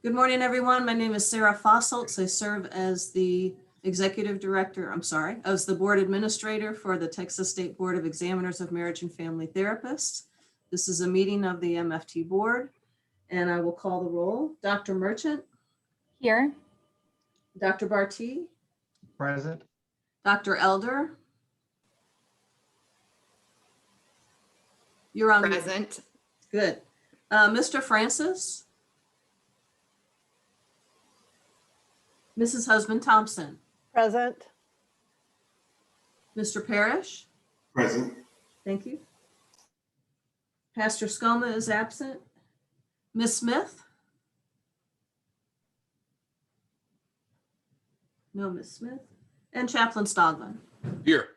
Good morning, everyone. My name is Sarah Fosseltz. I serve as the Executive Director, as the Board Administrator for the Texas State Board of Examiners of Marriage and Family Therapists. This is a meeting of the MFT Board, and I will call the roll. Dr. Merchant. Here. Dr. Barty. Present. Dr. Elder. You're on. Present. Good. Mr. Francis. Mrs. Husband Thompson. Present. Mr. Parrish. Present. Thank you. Pastor Skoma is absent. Ms. Smith? No, Ms. Smith. And Chaplain Stogman. Here.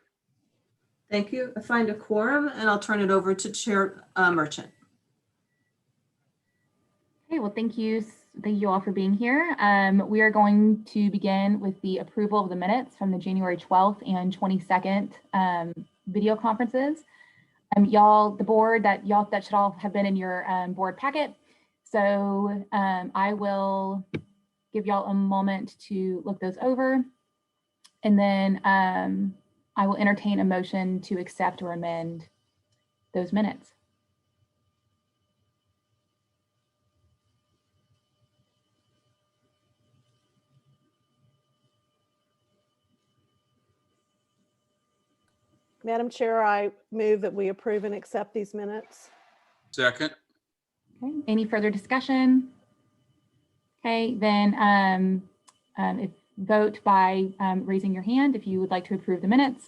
Thank you. I find a quorum and I'll turn it over to Chair Merchant. Okay, well, thank you all for being here. We are going to begin with the approval of the minutes from the January 12th and 22nd video conferences. The board that should all have been in your board packet. So I will give y'all a moment to look those over. And then I will entertain a motion to accept or amend those minutes. Madam Chair, I move that we approve and accept these minutes. Second. Okay, any further discussion? Okay, then vote by raising your hand if you would like to approve the minutes.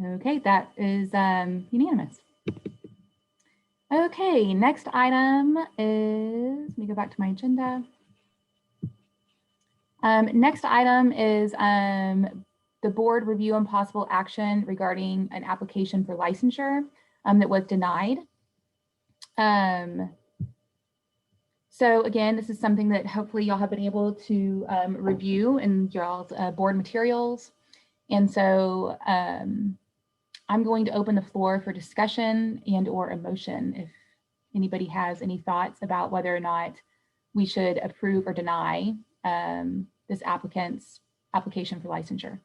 Okay, that is unanimous. Okay, next item is, let me go back to my agenda. Next item is the board review and possible action regarding an application for licensure that was denied. So again, this is something that hopefully y'all have been able to review in y'all's board materials. And so I'm going to open the floor for discussion and or a motion if anybody has any thoughts about whether or not we should approve or deny this applicant's application for licensure.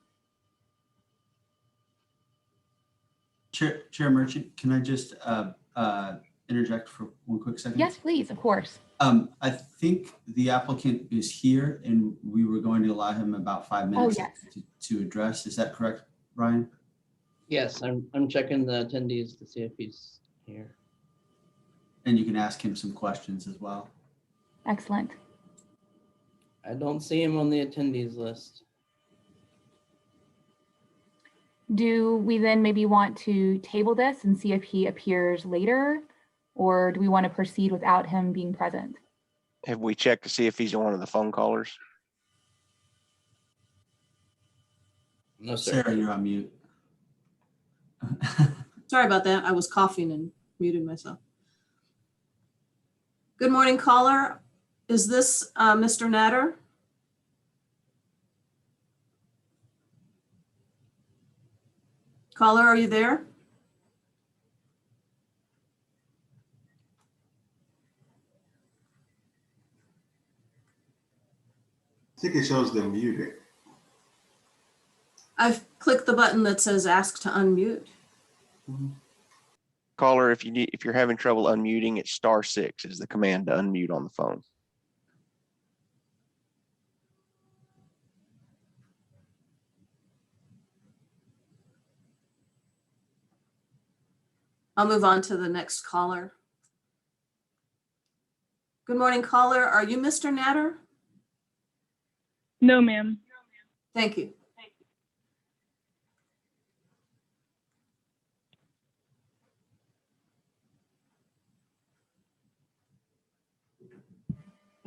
Chair Merchant, can I just interject for one quick second? Yes, please, of course. I think the applicant is here and we were going to allow him about 5 minutes to address. Is that correct, Ryan? Yes, I'm checking the attendees to see if he's here. And you can ask him some questions as well. Excellent. I don't see him on the attendees list. Do we then maybe want to table this and see if he appears later, or do we want to proceed without him being present? Have we checked to see if he's one of the phone callers? No, sir. Sarah, you're on mute. Sorry about that. I was coughing and muted myself. Good morning, caller. Is this Mr. Natter? Caller, are you there? I think it shows them muted. I've clicked the button that says ask to unmute. Caller, if you're having trouble unmuting, it's *6 is the command to unmute on the phone. I'll move on to the next caller. Good morning, caller. Are you Mr. Natter? No, ma'am. Thank you.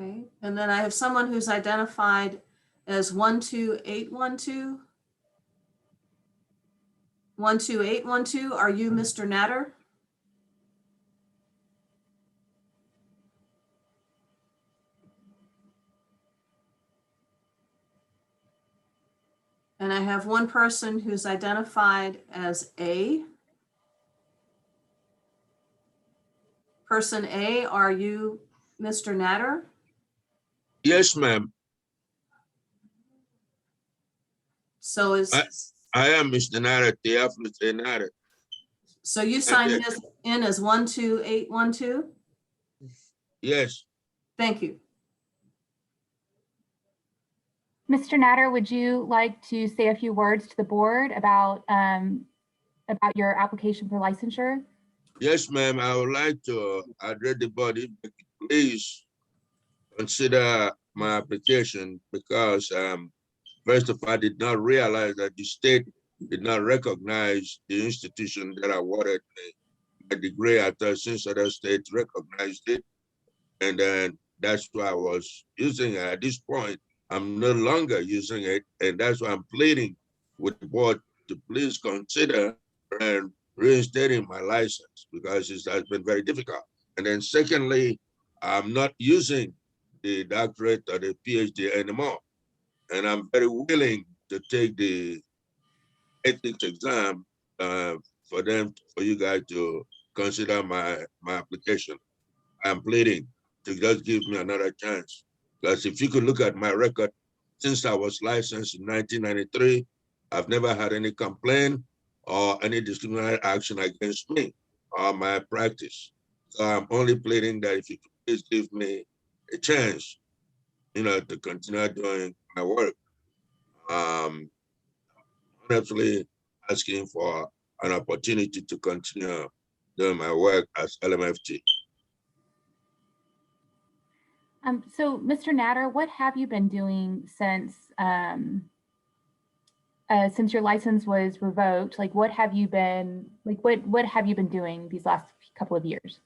Okay, and then I have someone who's identified as 12812. 12812, are you Mr. Natter? And I have one person who's identified as A. Person A, are you Mr. Natter? Yes, ma'am. So I am Mr. Nader, Theophilus A. Nader. so you signed this in as 12812? Yes. Thank you. Mr. Natter, would you like to say a few words to the board about your application for licensure? Yes, ma'am. I would like to address the body. Please consider my application because first of all, I did not realize that the state did not recognize the institution that awarded me my degree. I thought since other states recognized it, and then that's why I was using it. At this point, I'm no longer using it, and that's why I'm pleading with the board to please consider and reinstating my license because it has been very difficult. And then secondly, I'm not using the doctorate or the PhD anymore. And I'm very willing to take the ethics exam for you guys to consider my application. I'm pleading to just give me another chance. Because if you could look at my record, since I was licensed in 1993, I've never had any complaint or any disciplinary action against me or my practice. So I'm only pleading that if you could please give me a chance, to continue doing my work. Honestly asking for an opportunity to continue doing my work as LMFT. So, Mr. Natter, what have you been doing since your license was revoked? Like, what have you been doing these last couple of years?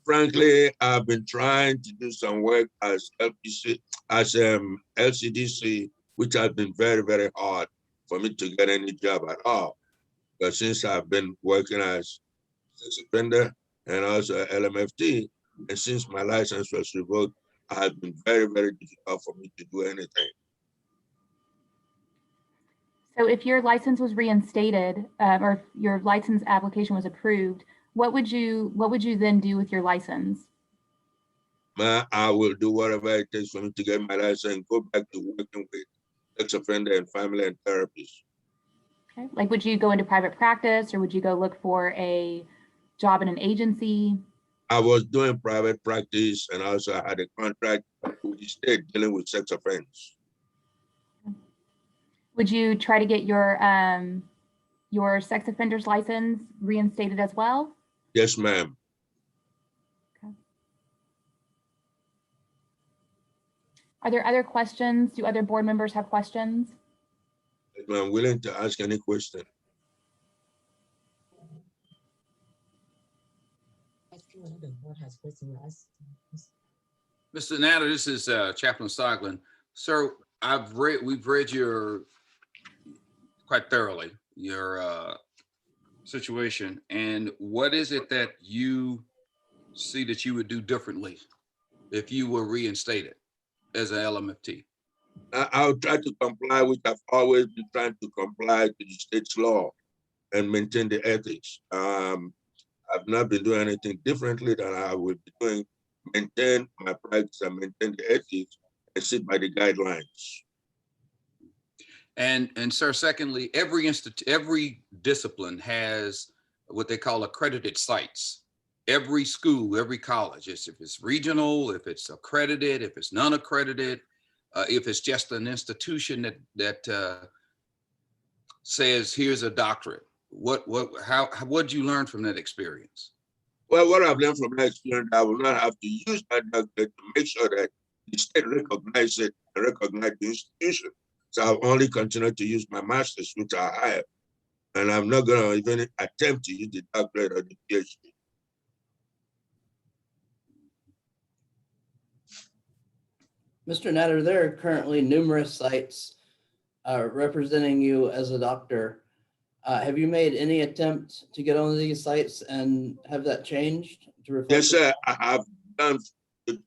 Frankly, I've been trying to do some work as LCDC, which has been very, very hard for me to get any job at all. But since I've been working as sex offender and also LMFT, and since my license was revoked, it has been very, very difficult for me to do anything. So if your license was reinstated or if your license application was approved, what would you then do with your license? I will do whatever it takes for me to get my license and go back to working with sex offender and family and therapists. Okay. Like, would you go into private practice or would you go look for a job in an agency? I was doing private practice and also I had a contract with the state dealing with sex offenders. Would you try to get your sex offender's license reinstated as well? Yes, ma'am. Okay. Are there other questions? Do other board members have questions? I'm willing to ask any question. Mr. Natter, this is Chaplain Soglin. Sir, we've read quite thoroughly your situation, and what is it that you see that you would do differently if you were reinstated as an LMFT? I'll try to comply, which I've always been trying to comply to the state's law and maintain the ethics. I've not been doing anything differently than I would be doing, maintain my practice and maintain the ethics and sit by the guidelines. And sir, secondly, every discipline has what they call accredited sites. Every school, every college, if it's regional, if it's accredited, if it's non-accredited, if it's just an institution that says here's a doctorate. What did you learn from that experience? Well, what I've learned from that experience, I will not have to use that doctorate to make sure that the state recognizes it and recognize the institution. So I'll only continue to use my master's, which I have. And I'm not going to even attempt to use the doctorate or the PhD. Mr. Natter, there are currently numerous sites representing you as a doctor. Have you made any attempt to get on these sites and have that changed to reflect? Yes, sir. I have done to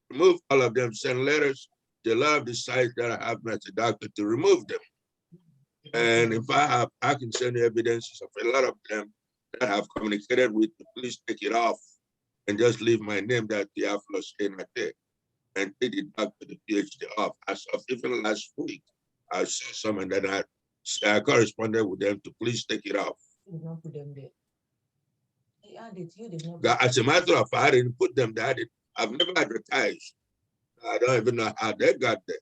remove all of them, send letters to a lot of the sites that I have as a doctor to remove them. And if I can send you evidences of a lot of them that have communicated with the police, take it off. and just leave my name that Theophilus Enate and take it back to the PhD off. As of even last week, I saw some and then I corresponded with them to please take it off. As a matter of fact, I didn't put them there. I've never advertised. I don't even know how they got there.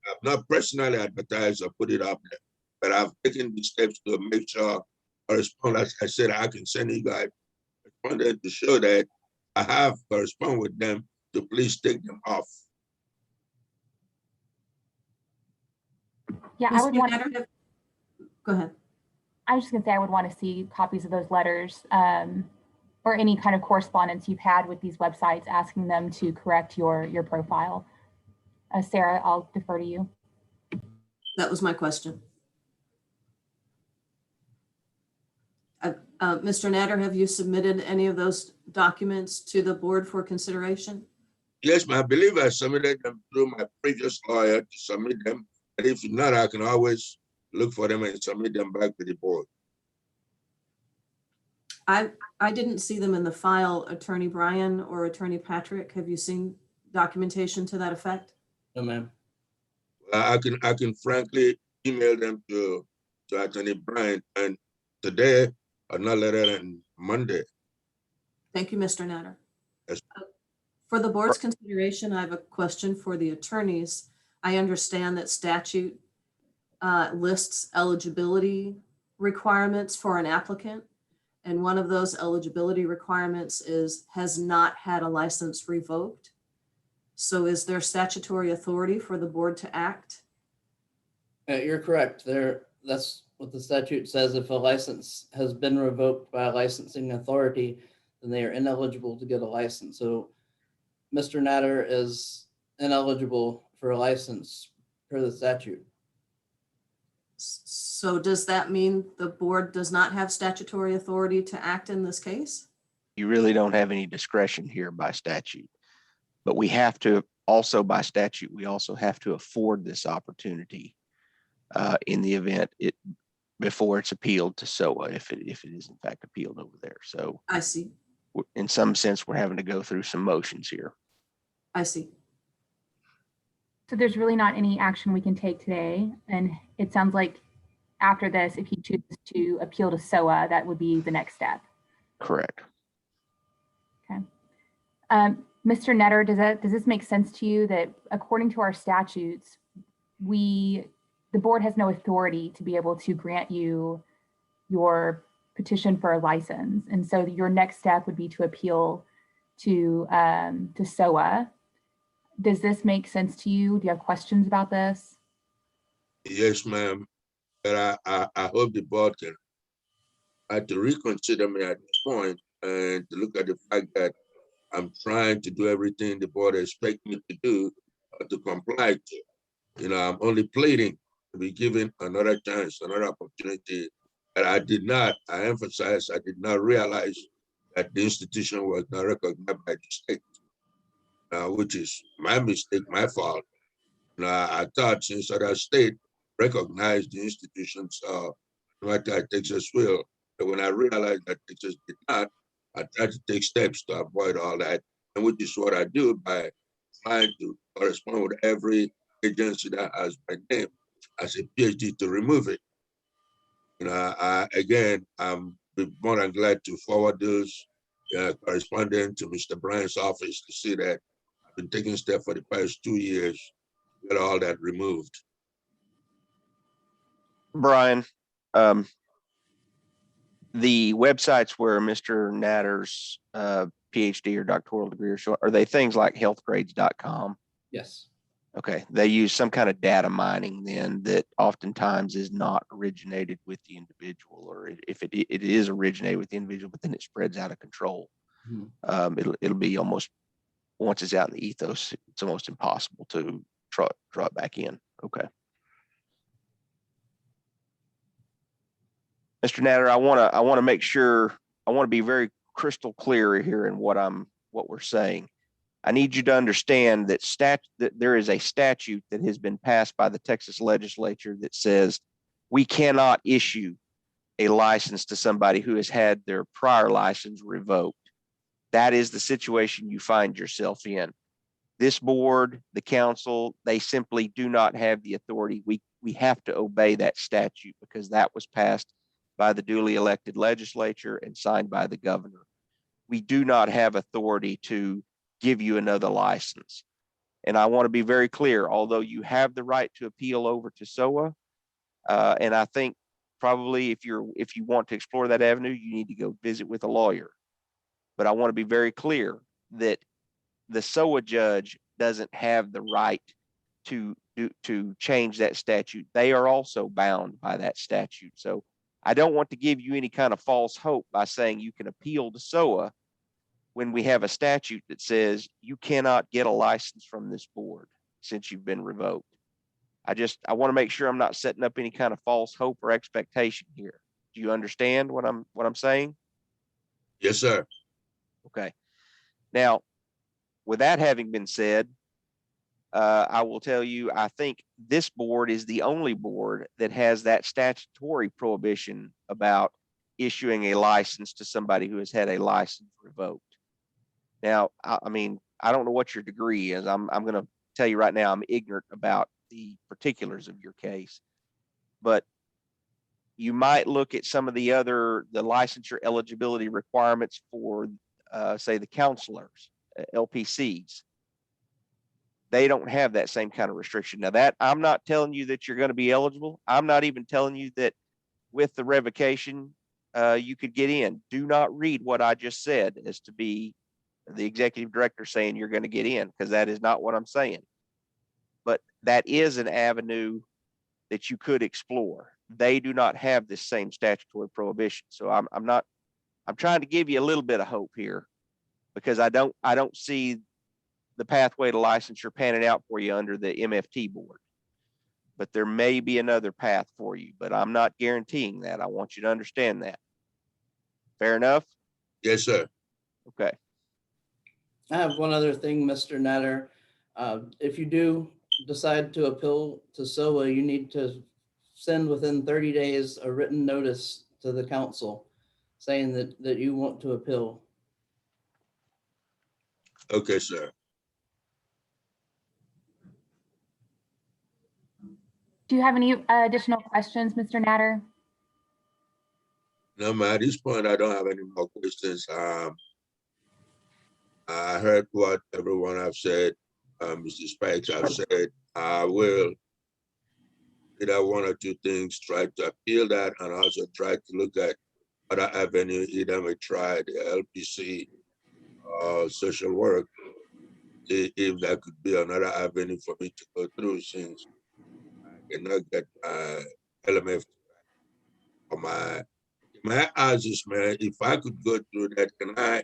I've not personally advertised or put it up there, but I've taken the steps to make sure correspond. As I said, I can send you guys correspondence to show that I have corresponded with them to please take them off. Yeah, I would Mr. want Natter, to, go ahead. I was just gonna say, I would want to see copies of those letters or any kind of correspondence you've had with these websites asking them to correct your profile. Sarah, I'll defer to you. That was my question. Mr. Natter, have you submitted any of those documents to the board for consideration? Yes, I believe I submitted them through my previous lawyer to submit them. And if not, I can always look for them and submit them back to the board. I didn't see them in the file, Attorney Brian or Attorney Patrick. Have you seen documentation to that effect? No, ma'am. I can frankly email them to Attorney Brian and today or not later than Monday. Thank you, Mr. Natter. Yes. For the board's consideration, I have a question for the attorneys. I understand that statute lists eligibility requirements for an applicant. And one of those eligibility requirements is has not had a license revoked. So is there statutory authority for the board to act? You're correct. That's what the statute says. If a license has been revoked by a licensing authority, then they are ineligible to get a license. So Mr. Natter is ineligible for a license per the statute. So does that mean the board does not have statutory authority to act in this case? You really don't have any discretion here by statute. But we have to also by statute, we also have to afford this opportunity in the event before it's appealed to SOA, if it is in fact appealed over there. So I see. in some sense, we're having to go through some motions here. I see. So there's really not any action we can take today. And it sounds like after this, if you choose to appeal to SOA, that would be the next step. Correct. Okay. Mr. Netter, does this make sense to you that according to our statutes, the board has no authority to be able to grant you your petition for a license? And so your next step would be to appeal to SOA. Does this make sense to you? Do you have questions about this? Yes, ma'am. But I hope the board can have to reconsider me at this point and to look at the fact that I'm trying to do everything the board expects me to do to comply to. You know, I'm only pleading to be given another chance, another opportunity. But I emphasize, I did not realize that the institution was not recognized by the state, which is my mistake, my fault. I thought since other state recognized the institutions, no matter Texas will, but when I realized that Texas did not, I tried to take steps to avoid all that, and which is what I do by trying to correspond with every agency that has my name as a PhD to remove it. Again, I'm more than glad to forward those correspondence to Mr. Bryan's office to see that I've been taking steps for the past 2 years to get all that removed. Brian, the websites where Mr. Natter's PhD or doctoral degree are they things like healthgrades.com? Yes. Okay, they use some kind of data mining then that oftentimes is not originated with the individual, or if it is originated with the individual, but then it spreads out of control. Mm-hmm. It'll be almost, once it's out in the ethos, it's almost impossible to draw it back in. Okay. Mr. Natter, I want to make sure, I want to be very crystal clear here in what we're saying. I need you to understand that there is a statute that has been passed by the Texas legislature that says we cannot issue a license to somebody who has had their prior license revoked. that is the situation you find yourself in. This board, the council, they simply do not have the authority. We have to obey that statute because that was passed by the duly elected legislature and signed by the governor. We do not have authority to give you another license. And I want to be very clear, although you have the right to appeal over to SOA, and I think probably if you want to explore that avenue, you need to go visit with a lawyer. But I want to be very clear that the SOA judge doesn't have the right to change that statute. They are also bound by that statute. So I don't want to give you any kind of false hope by saying you can appeal to SOA when we have a statute that says you cannot get a license from this board since you've been revoked. I want to make sure I'm not setting up any kind of false hope or expectation here. Do you understand what I'm saying? Yes, sir. Okay. Now, with that having been said, I will tell you, I think this board is the only board that has that statutory prohibition about issuing a license to somebody who has had a license revoked. Now, I mean, I don't know what your degree is. I'm going to tell you right now, I'm ignorant about the particulars of your case, but you might look at some of the licensure eligibility requirements for, say, the counselors, LPCs. They don't have that same kind of restriction. Now that I'm not telling you that you're going to be eligible. I'm not even telling you that with the revocation, you could get in. Do not read what I just said as to be the executive director saying you're going to get in, because that is not what I'm saying. But that is an avenue that you could explore. They do not have this same statutory prohibition. So I'm trying to give you a little bit of hope here, because I don't see the pathway to licensure panning out for you under the MFT board. But there may be another path for you, but I'm not guaranteeing that. I want you to understand that. Fair enough? Yes, sir. Okay. I have one other thing, Mr. Natter. If you do decide to appeal to SOA, you need to send within 30 days a written notice to the council saying that you want to appeal. Okay, sir. Do you have any additional questions, Mr. Natter? No, at this point, I don't have any more questions. I heard what everyone have said. Mr. Spikes have said. I will either one or two things, try to appeal that, and also try to look at other avenue, either we try the LPC or social work, if that could be another avenue for me to go through, since I cannot get LMF or my ask, man, if I could go through that, can I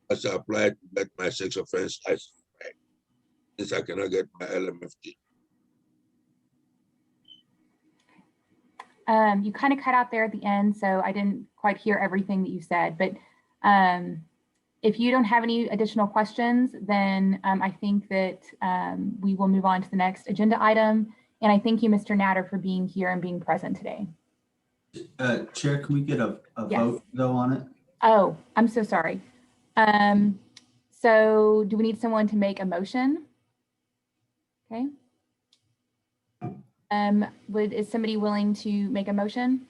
also apply to get my sex offense license back, since I cannot get my LMFT? You kind of cut out there at the end, so I didn't quite hear everything that you said. But if you don't have any additional questions, then I think that we will move on to the next agenda item. And I thank you, Mr. Natter, for being here and being present today. Chair, can we get a Yes. vote though on it? Oh, I'm so sorry. So do we need someone to make a motion? Okay. Is somebody willing to make a motion?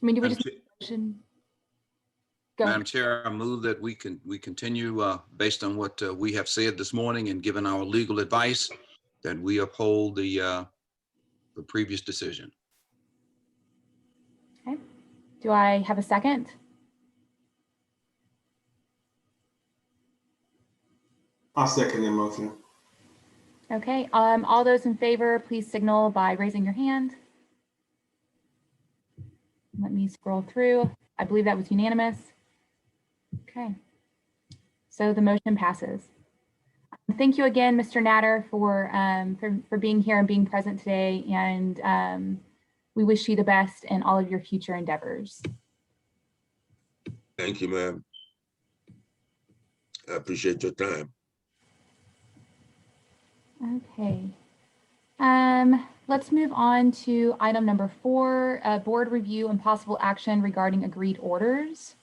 I mean, do we just make a motion? Go Madam ahead. Chair, I move that we continue based on what we have said this morning and given our legal advice, that we uphold the previous decision. Okay. Do I have a second? I'll second the motion. Okay. All those in favor, please signal by raising your hand. Let me scroll through. I believe that was unanimous. Okay. So the motion passes. Thank you again, Mr. Natter, for being here and being present today. And we wish you the best in all of your future endeavors. Thank you, ma'am. I appreciate your time. Okay. Let's move on to item number 4, board review and possible action regarding agreed orders.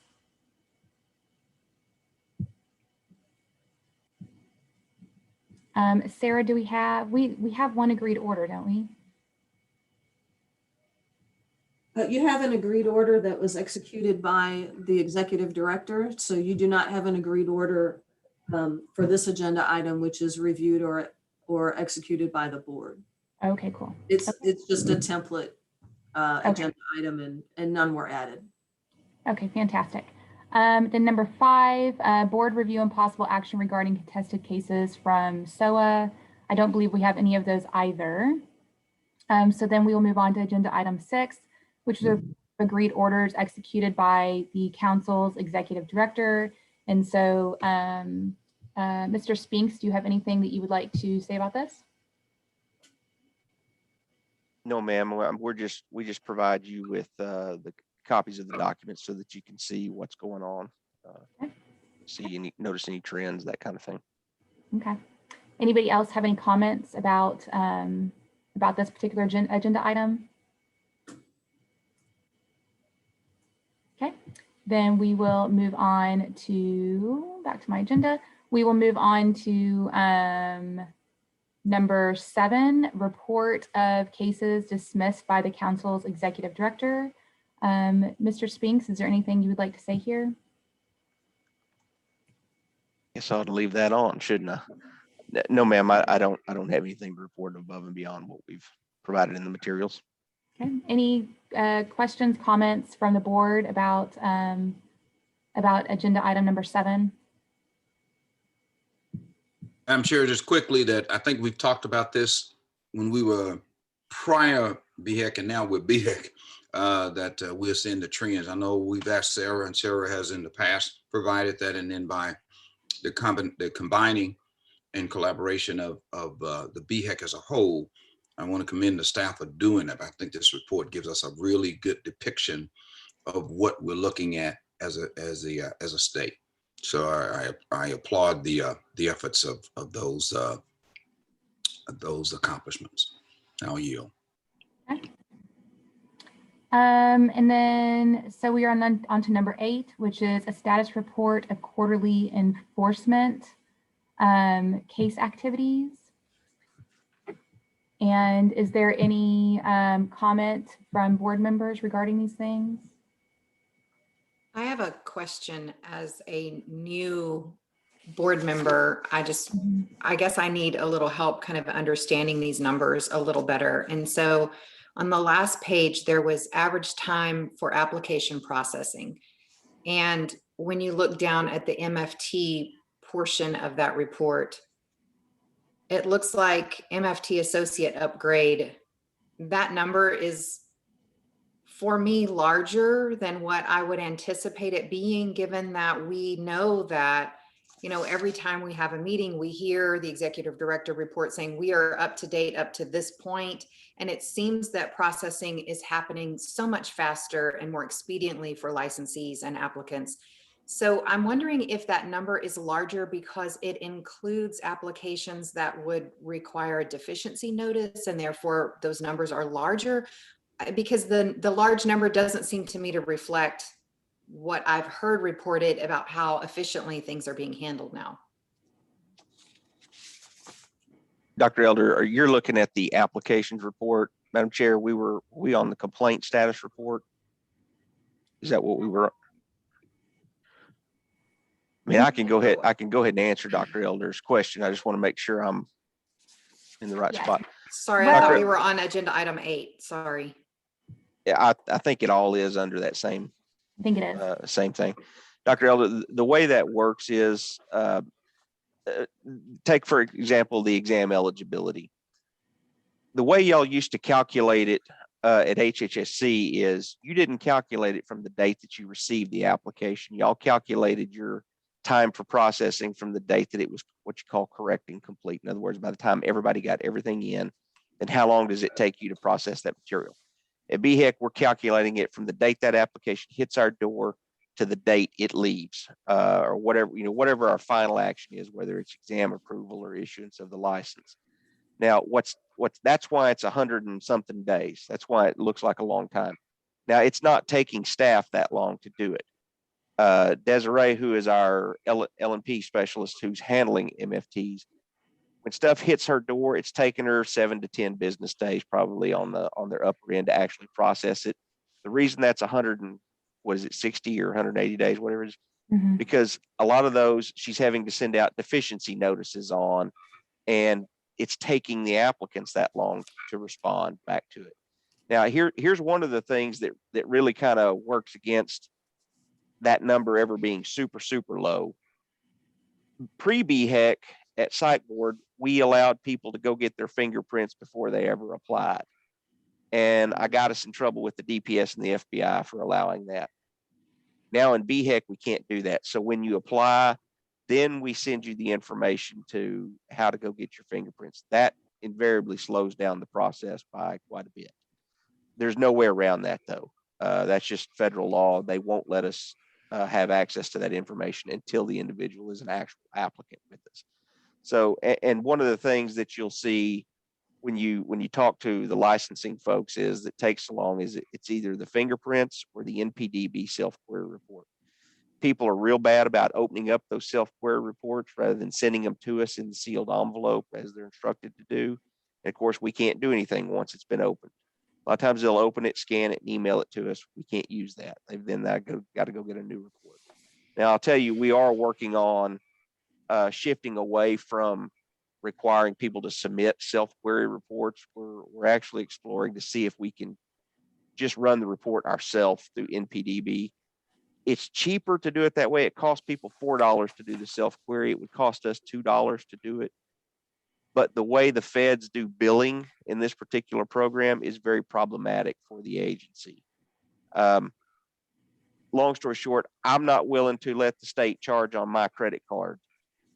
Sarah, do we have one agreed order, don't we? You have an agreed order that was executed by the executive director, so you do not have an agreed order for this agenda item, which is reviewed or executed by the board. Okay, cool. It's Okay. just a template agenda item, and none were added. Okay, fantastic. Then number 5, board review and possible action regarding contested cases from SOA. I don't believe we have any of those either. So then we will move on to agenda item 6, which is agreed orders executed by the council's executive director. And so, Mr. Spinks, do you have anything that you would like to say about this? No, ma'am. We just provide you with the copies of the documents so that you can see what's going on, notice any trends, that kind of thing. Okay. Anybody else have any comments about this particular agenda item? Okay, then we will move on to, back to my agenda. We will move on to number 7, report of cases dismissed by the council's executive director. Mr. Spinks, is there anything you would like to say here? Guess I ought to leave that on, shouldn't I? No, ma'am, I don't have anything to report above and beyond what we've provided in the materials. Okay, any questions, comments from the board about agenda item number 7? I'm sure just quickly that I think we've talked about this when we were prior BHEC and now with BHEC, that we're seeing the trends. I know we've asked Sarah, and Sarah has in the past provided that, and then by the combining and collaboration of the BHEC as a whole, I want to commend the staff for doing it. I think this report gives us a really good depiction of what we're looking at as a state. So I applaud the efforts of those accomplishments. I'll yield. Okay. And then, so we are on to number 8, which is a status report of quarterly enforcement case activities. And is there any comment from board members regarding these things? I have a question as a new board member. I guess I need a little help kind of understanding these numbers a little better. And so on the last page, there was average time for application processing. And when you look down at the MFT portion of that report, it looks like Mft Associate upgrade, that number is, for me, larger than what I would anticipate it being, given that we know that, you know, every time we have a meeting, we hear the executive director report saying we are up to date up to this point. And it seems that processing is happening so much faster and more expediently for licensees and applicants. So I'm wondering if that number is larger because it includes applications that would require a deficiency notice, and therefore those numbers are larger, because the large number doesn't seem to me to reflect what I've heard reported about how efficiently things are being handled now. Dr. Elder, you're looking at the applications report. Madam Chair, we on the complaint status report? Is that what we were? I mean, I can go ahead and answer Dr. Elder's question. I just want to make sure I'm in the right spot. Sorry, I thought we were on agenda item 8. Sorry. Yeah, I think it all is under that same. I think it is. Same thing. Dr. Elder, the way that works is, take, for example, the exam eligibility. The way y'all used to calculate it at HHSC is you didn't calculate it from the date that you received the application. Y'all calculated your time for processing from the date that it was what you call correct and complete. In other words, by the time everybody got everything in, then how long does it take you to process that material? At BHEC, we're calculating it from the date that application hits our door to the date it leaves, or whatever, you know, whatever our final action is, whether it's exam approval or issuance of the license. Now, that's why it's 100 and something days. That's why it looks like a long time. Now, it's not taking staff that long to do it. Desiree, who is our L&P specialist who's handling MFTs, when stuff hits her door, it's taken her 7 to 10 business days, probably on their upper end, to actually process it. The reason that's 60 or 180 days, whatever it is, Mhm. because a lot of those she's having to send out deficiency notices on, and it's taking the applicants that long to respond back to it. Now, here's one of the things that really kind of works against that number ever being super, super low. Pre-BHEC at Site Board, we allowed people to go get their fingerprints before they ever applied. And I got us in trouble with the DPS and the FBI for allowing that. Now in BHEC, we can't do that. So when you apply, then we send you the information to how to go get your fingerprints. That invariably slows down the process by quite a bit. There's no way around that, though. That's just federal law. They won't let us have access to that information until the individual is an actual applicant with us. So, and one of the things that you'll see when you talk to the licensing folks is that takes so long is it's either the fingerprints or the NPDB self-query report. People are real bad about opening up those self-query reports rather than sending them to us in the sealed envelope as they're instructed to do. And of course, we can't do anything once it's been opened. A lot of times they'll open it, scan it, and email it to us. We can't use that. They've then got to go get a new report. Now, I'll tell you, we are working on shifting away from requiring people to submit self-query reports. We're actually exploring to see if we can just run the report ourselves through NPDB. It's cheaper to do it that way. It costs people $4 to do the self-query. It would cost us $2 to do it. But the way the feds do billing in this particular program is very problematic for the agency. Long story short, I'm not willing to let the state charge on my credit card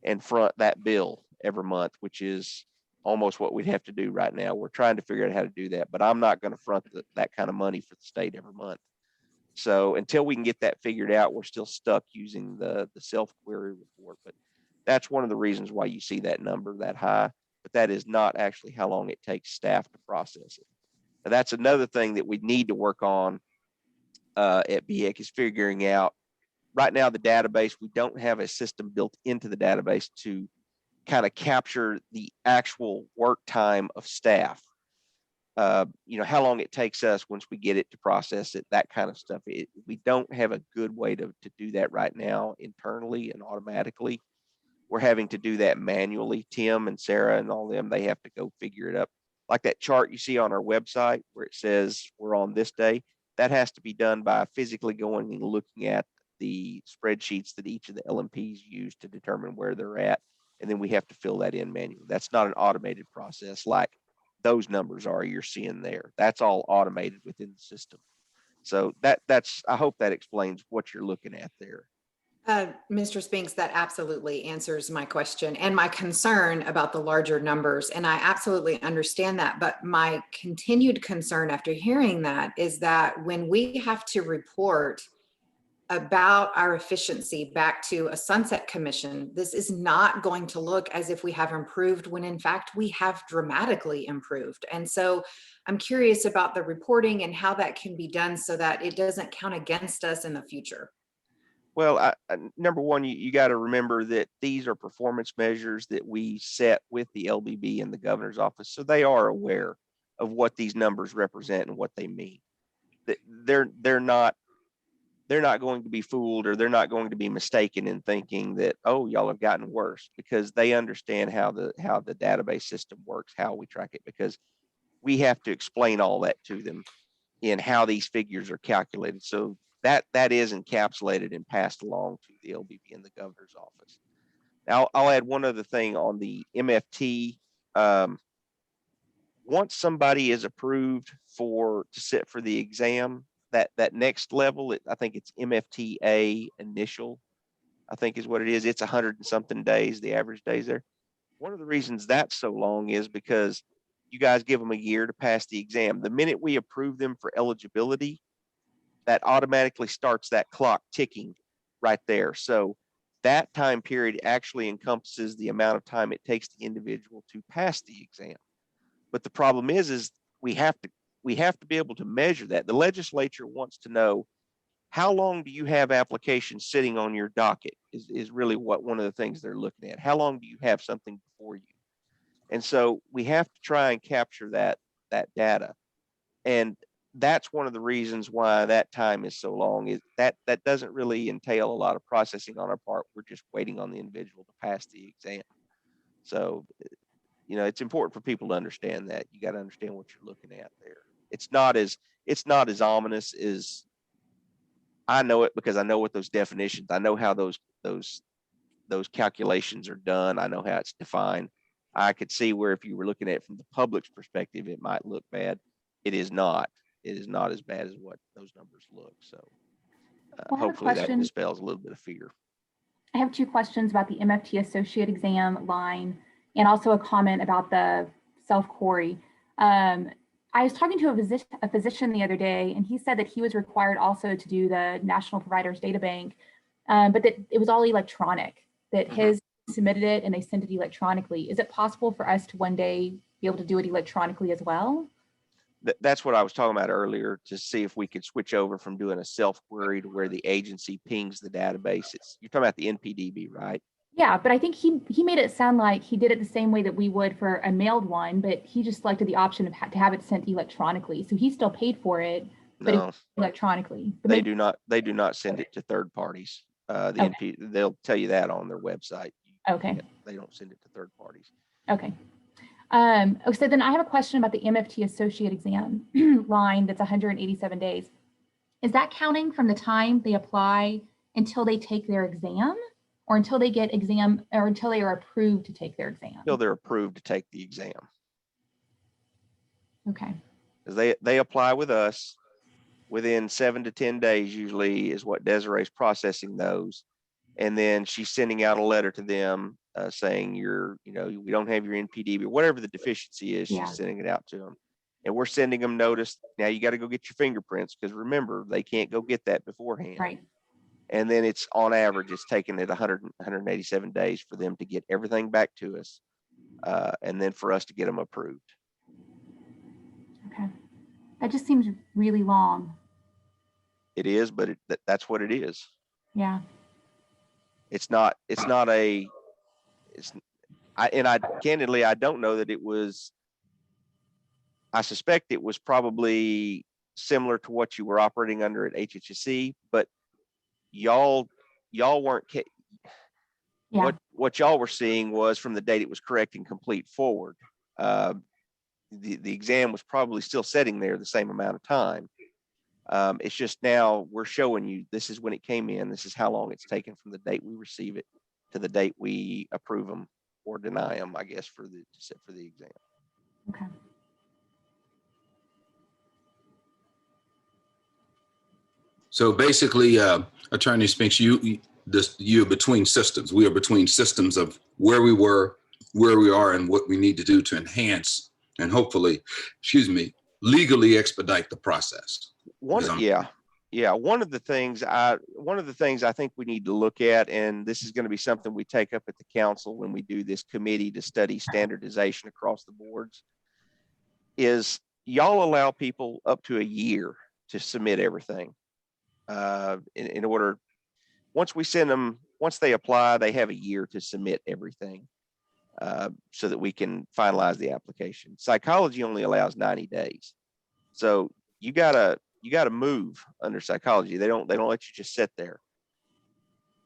and front that bill every month, which is almost what we'd have to do right now. We're trying to figure out how to do that, but I'm not going to front that kind of money for the state every month. So until we can get that figured out, we're still stuck using the self-query report. But that's one of the reasons why you see that number that high. But that is not actually how long it takes staff to process it. Now, that's another thing that we need to work on at BHEC is figuring out. Right now, the database, we don't have a system built into the database to kind of capture the actual work time of staff. How long it takes us once we get it to process it, that kind of stuff. We don't have a good way to do that right now internally and automatically. We're having to do that manually. Tim and Sarah and all them, they have to go figure it up. Like that chart you see on our website where it says we're on this day, that has to be done by physically going and looking at the spreadsheets that each of the LMPs use to determine where they're at. And then we have to fill that in manually. That's not an automated process like those numbers are you're seeing there. That's all automated within the system. So that's I hope that explains what you're looking at there. Mr. Spinks, that absolutely answers my question and my concern about the larger numbers. And I absolutely understand that. But my continued concern after hearing that is that when we have to report about our efficiency back to a sunset commission, this is not going to look as if we have improved when in fact we have dramatically improved. And so I'm curious about the reporting and how that can be done so that it doesn't count against us in the future. Well, number one, you got to remember that these are performance measures that we set with the LBB and the governor's office. So they are aware of what these numbers represent and what they mean. They're not going to be fooled, or they're not going to be mistaken in thinking that, oh, y'all have gotten worse, because they understand how the database system works, how we track it, because we have to explain all that to them in how these figures are calculated. So that is encapsulated and passed along to the LBB and the governor's office. Now, I'll add one other thing on the MFT. Once somebody is approved to sit for the exam, that next level, I think it's MFTA initial, I think is what it is. It's 100 and something days, the average days there. One of the reasons that's so long is because you guys give them a year to pass the exam. The minute we approve them for eligibility, that automatically starts that clock ticking right there. So that time period actually encompasses the amount of time it takes the individual to pass the exam. But the problem is we have to be able to measure that. The legislature wants to know, how long do you have applications sitting on your docket is really what one of the things they're looking at. How long do you have something before you? And so we have to try and capture that data. And that's one of the reasons why that time is so long, is that doesn't really entail a lot of processing on our part. We're just waiting on the individual to pass the exam. So, it's important for people to understand that. You got to understand what you're looking at there. It's not as ominous as, I know it because I know what those definitions, I know how those calculations are done. I know how it's defined. I could see where if you were looking at it from the public's perspective, it might look bad. It is not. It is not as bad as what those numbers look. So Well, I have a hopefully that question. dispels a little bit of fear. I have 2 questions about the MFT Associate Exam line and also a comment about the self-query. I was talking to a physician the other day, and he said that he was required also to do the National Providers Data Bank, but that it was all electronic, that his submitted it and they sent it electronically. Is it possible for us to one day be able to do it electronically as well? That's what I was talking about earlier, to see if we could switch over from doing a self-query to where the agency pings the databases. You're talking about the NPDB, right? Yeah, but I think he made it sound like he did it the same way that we would for a mailed one, but he just selected the option of to have it sent electronically. So he still paid for it, but No, electronically. But they do not send it to third parties. They'll tell you that on their website. Okay. They don't send it to third parties. Okay. So then I have a question about the MFT Associate Exam line that's 187 days. Is that counting from the time they apply until they take their exam, or until they get exam, or until they are approved to take their exam? Until they're approved to take the exam. Okay. Because they apply with us within 7 to 10 days, usually is what Desiree's processing those. And then she's sending out a letter to them saying we don't have your NPDB, or whatever the deficiency is, she's sending it out to them. And we're sending them notice, now you got to go get your fingerprints, because remember, they can't go get that beforehand. Right. And then it's on average, it's taken it 187 days for them to get everything back to us. And then for us to get them approved. Okay. That just seems really long. It is, but that's what it is. Yeah. Candidly, I don't know that it was, I suspect it was probably similar to what you were operating under at HHSC, but y'all weren't, what y'all were seeing was from the date it was correct and complete forward. The exam was probably still sitting there the same amount of time. It's just now we're showing you, this is when it came in, this is how long it's taken from the date we receive it to the date we approve them or deny them, I guess, for the exam. Okay. So basically, Attorney Spinks, you're between systems. We are between systems of where we were, where we are, and what we need to do to enhance and hopefully, legally expedite the process. One of the things I think we need to look at, and this is going to be something we take up at the council when we do this committee to study standardization across the boards, is y'all allow people up to a year to submit everything. In order, once we send them, once they apply, they have a year to submit everything so that we can finalize the application. Psychology only allows 90 days. So you gotta move under psychology. They don't let you just sit there.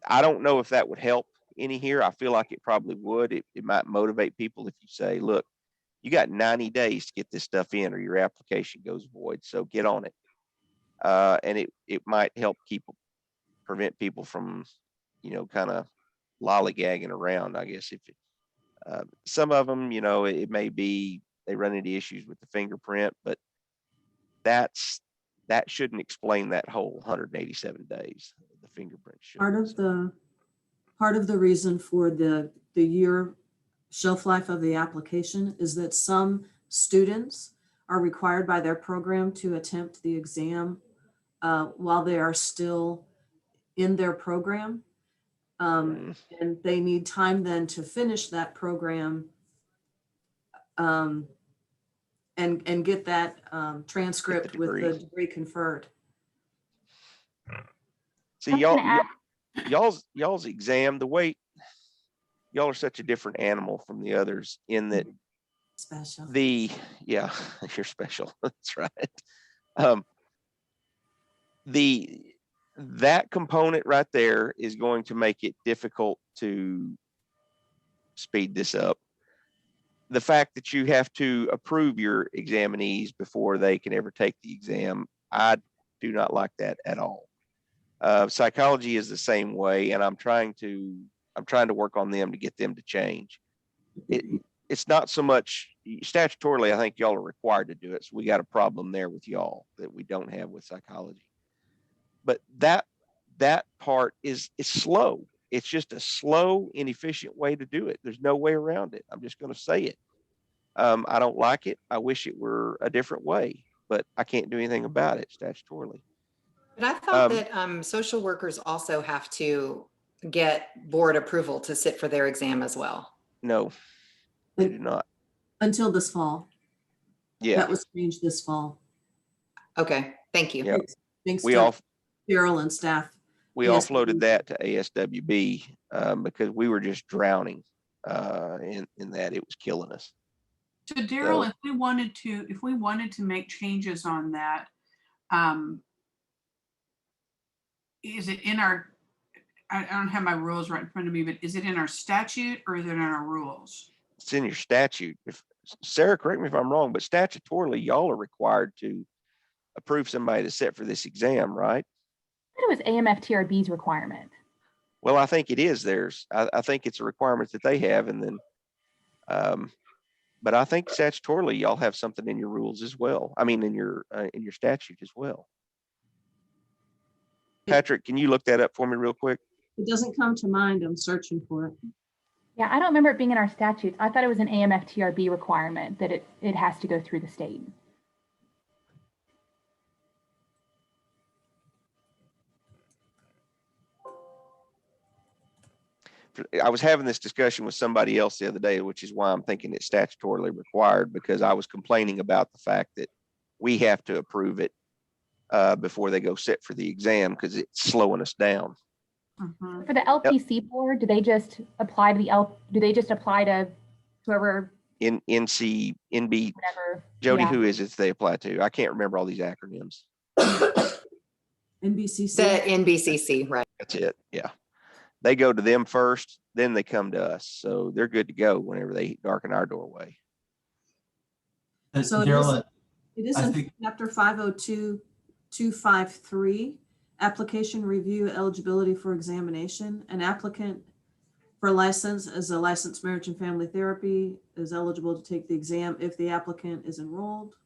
I don't know if that would help any here. I feel like it probably would. It might motivate people if you say, look, you got 90 days to get this stuff in or your application goes void. So get on it. And it might help prevent people from, kind of lollygagging around, I guess. If some of them, it may be they run into issues with the fingerprint, but that shouldn't explain that whole 187 days. The fingerprint should. Part of the reason for the year shelf life of the application is that some students are required by their program to attempt the exam while they are still in their program. And they need time then to finish that program and get that transcript with the degree conferred. See, y'all's exam, the way y'all are such a different animal from the others in that Special. Yeah, you're special. That's right. That component right there is going to make it difficult to speed this up. The fact that you have to approve your examinees before they can ever take the exam, I do not like that at all. Psychology is the same way, and I'm trying to work on them to get them to change. It's not so much statutorily, I think y'all are required to do it. So we got a problem there with y'all that we don't have with psychology. But that part is slow. It's just a slow, inefficient way to do it. There's no way around it. I'm just going to say it. I don't like it. I wish it were a different way, but I can't do anything about it statutorily. But I thought that social workers also have to get board approval to sit for their exam as well. No, they do not. Until this fall. Yeah. That was changed this fall. Okay, thank you. Yeah. Thanks We to Carol and staff. We offloaded that to ASWB because we were just drowning in that. It was killing us. So Daryl, if we wanted to make changes on that, is it in our, I don't have my rules right in front of me, but is it in our statute or is it in our rules? It's in your statute. If Sarah, correct me if I'm wrong, but statutorily, y'all are required to approve somebody to sit for this exam, right? It was AMFTRB's requirement. Well, I think it is theirs. I think it's a requirement that they have, and then, but I think statutorily, y'all have something in your rules as well. I mean, in your statute as well. Patrick, can you look that up for me real quick? It doesn't come to mind. I'm searching for it. Yeah, I don't remember it being in our statutes. I thought it was an AMFTRB requirement that it has to go through the state. I was having this discussion with somebody else the other day, which is why I'm thinking it's statutorily required, because I was complaining about the fact that we have to approve it before they go sit for the exam because it's slowing us down. Mm-hmm. For the LPC board, do they just apply to whoever NB, whatever? Jody, Yeah. who is it they apply to? I can't remember all these acronyms. NBCC. The NBCC, right? That's it. Yeah. They go to them first, then they come to us. So they're good to go whenever they darken our doorway. So Daryl, it is I in think- chapter 502-253, application review eligibility for examination. An applicant for license as a licensed marriage and family therapy is eligible to take the exam if the applicant is enrolled.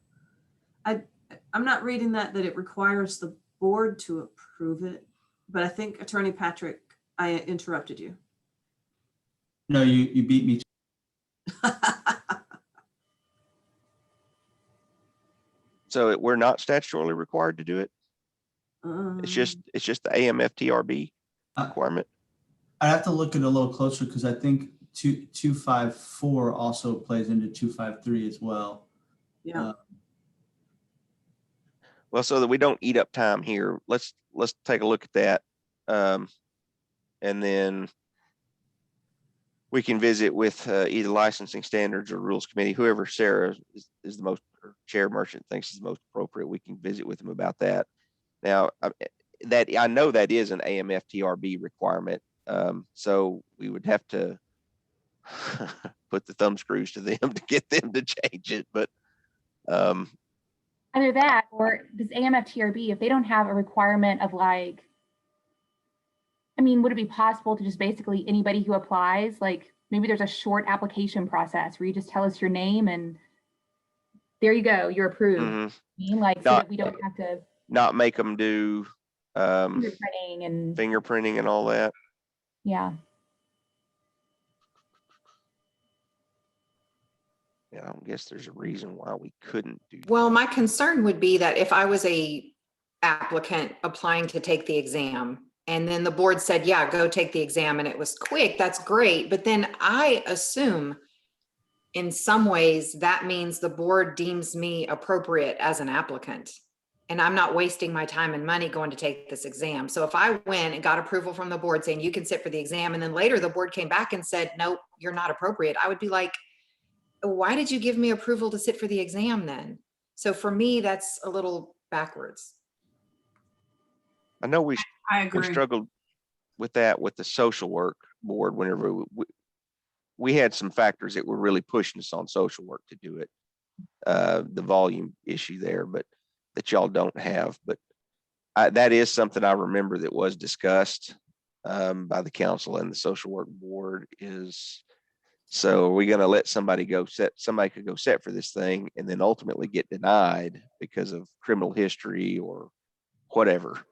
I'm not reading that it requires the board to approve it, but I think Attorney Patrick, I interrupted you. No, you beat me. So we're not statutorily required to do it. It's just the AMFTRB requirement. I'd have to look at it a little closer because I think 254 also plays into 253 as well. Yeah. Well, so that we don't eat up time here, let's take a look at that. And then we can visit with either licensing standards or rules committee, whoever Sarah is the most, or Chair Merchant thinks is the most appropriate. We can visit with them about that. Now, that I know that is an AMFTRB requirement. So we would have to put the thumb screws to them to get them to change it. But either that, or does AMFTRB, if they don't have a requirement of like, I mean, would it be possible to just basically anybody who applies, like maybe there's a short application process where you just tell us your name and there you go, you're approved. I mean, like, so that we don't have to not make them do fingerprinting and all that. Yeah. Yeah, I don't guess there's a reason why we couldn't do that. Well, my concern would be that if I was a applicant applying to take the exam and then the board said, yeah, go take the exam and it was quick, that's great. But then I assume in some ways that means the board deems me appropriate as an applicant and I'm not wasting my time and money going to take this exam. So if I went and got approval from the board saying you can sit for the exam and then later the board came back and said, nope, you're not appropriate, I would be like, why did you give me approval to sit for the exam then? So for me, that's a little backwards. I know I we agree. struggled with that with the social work board whenever we had some factors that were really pushing us on social work to do it. The volume issue there, but that y'all don't have. But that is something I remember that was discussed by the council and the social work board is, so we're going to let somebody could go set for this thing and then ultimately get denied because of criminal history or whatever.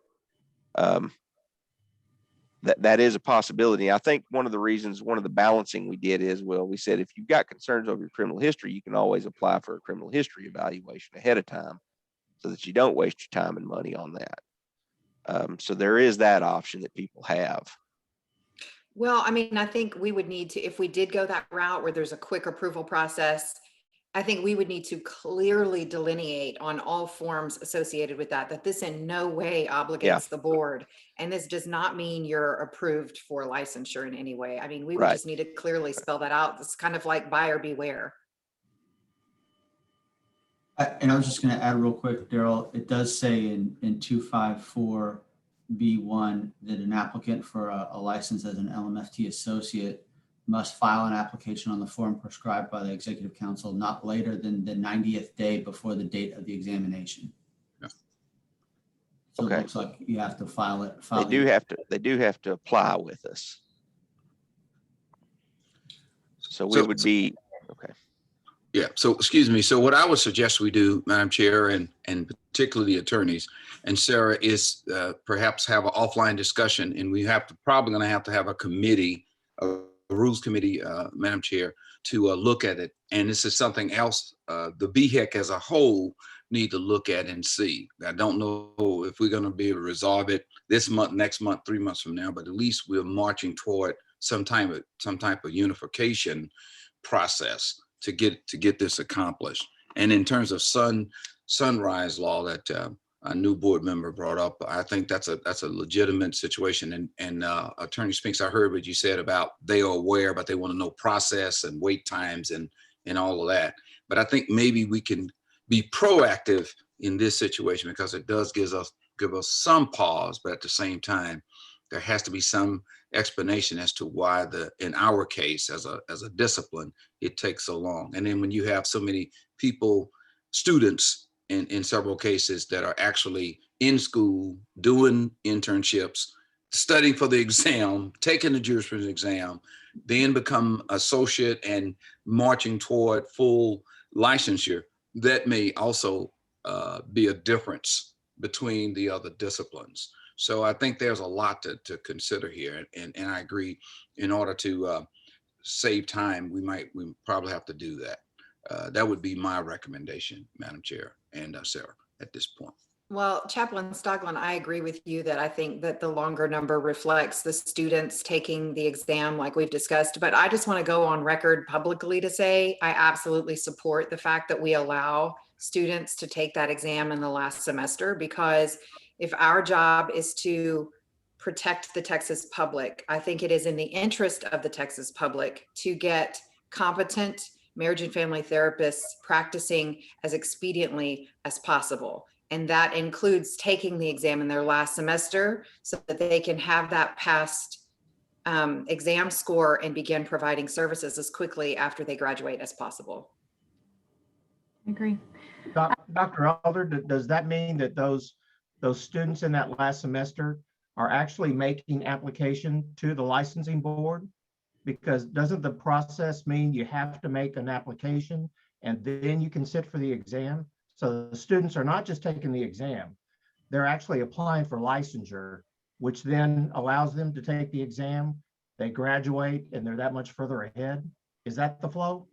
That is a possibility. I think one of the balancing we did is, well, we said, if you've got concerns over your criminal history, you can always apply for a criminal history evaluation ahead of time so that you don't waste your time and money on that. So there is that option that people have. Well, I mean, I think we would need to, if we did go that route where there's a quick approval process, I think we would need to clearly delineate on all forms associated with that this in no way obligates the board. And this does not mean you're approved for licensure in any way. I mean, we would just need to clearly spell that out. It's kind of like buyer beware. And I was just going to add real quick, Daryl, it does say in 254B1 that an applicant for a license as an LMFT associate must file an application on the form prescribed by the Executive Council not later than the 90th day before the date of the examination. Yeah. So Okay. it looks like you have to file it. They do have to apply with us. So we would be, okay. Yeah, so excuse me. So what I would suggest we do, Madam Chair, and particularly the attorneys and Sarah, is perhaps have an offline discussion, and we probably going to have a committee, a rules committee, Madam Chair, to look at it. And this is something else the BHEC as a whole need to look at and see. I don't know if we're going to be able to resolve it this month, next month, 3 months from now, but at least we're marching toward some type of unification process to get this accomplished. And in terms of sunrise law that a new board member brought up, I think that's a legitimate situation. And Attorney Spinks, I heard what you said about they are aware, but they want to know process and wait times and all of that. But I think maybe we can be proactive in this situation because it does give us some pause, but at the same time, there has to be some explanation as to why in our case, as a discipline, it takes so long. And then when you have so many people, students in several cases that are actually in school, doing internships, studying for the exam, taking the jurisprudence exam, then become associate and marching toward full licensure, that may also be a difference between the other disciplines. So I think there's a lot to consider here. And I agree, in order to save time, we probably have to do that. That would be my recommendation, Madam Chair and Sarah, at this point. Well, Chaplain Stoglin, I agree with you that I think that the longer number reflects the students taking the exam like we've discussed, but I just want to go on record publicly to say I absolutely support the fact that we allow students to take that exam in the last semester, because if our job is to protect the Texas public, I think it is in the interest of the Texas public to get competent marriage and family therapists practicing as expediently as possible. And that includes taking the exam in their last semester so that they can have that passed exam score and begin providing services as quickly after they graduate as possible. I agree. Dr. Alder, does that mean that those students in that last semester are actually making application to the licensing board? Because doesn't the process mean you have to make an application and then you can sit for the exam? So the students are not just taking the exam, they're actually applying for licensure, which then allows them to take the exam, they graduate, and they're that much further ahead. Is that the flow?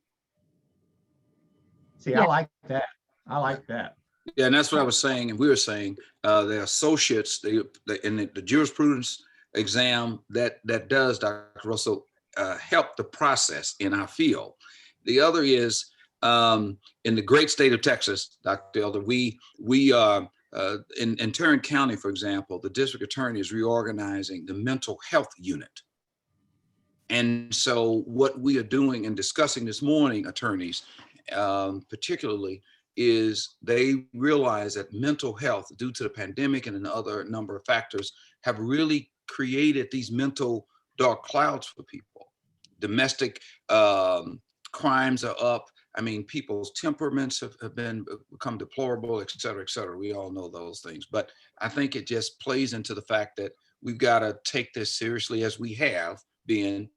See, yeah. I like that. I like that. Yeah, and that's what I was saying, and we were saying the associates, in the jurisprudence exam that does, Dr. Russell, help the process in our field. The other is in the great state of Texas, Dr. Elder, we in Tarrant County, for example, the district attorney is reorganizing the mental health unit. And so what we are doing and discussing this morning, attorneys, particularly, is they realize that mental health, due to the pandemic and another number of factors, have really created these mental dark clouds for people. Domestic crimes are up. I mean, people's temperaments have become deplorable, et cetera, et cetera. We all know those things. But I think it just plays into the fact that we've got to take this seriously, as we have been,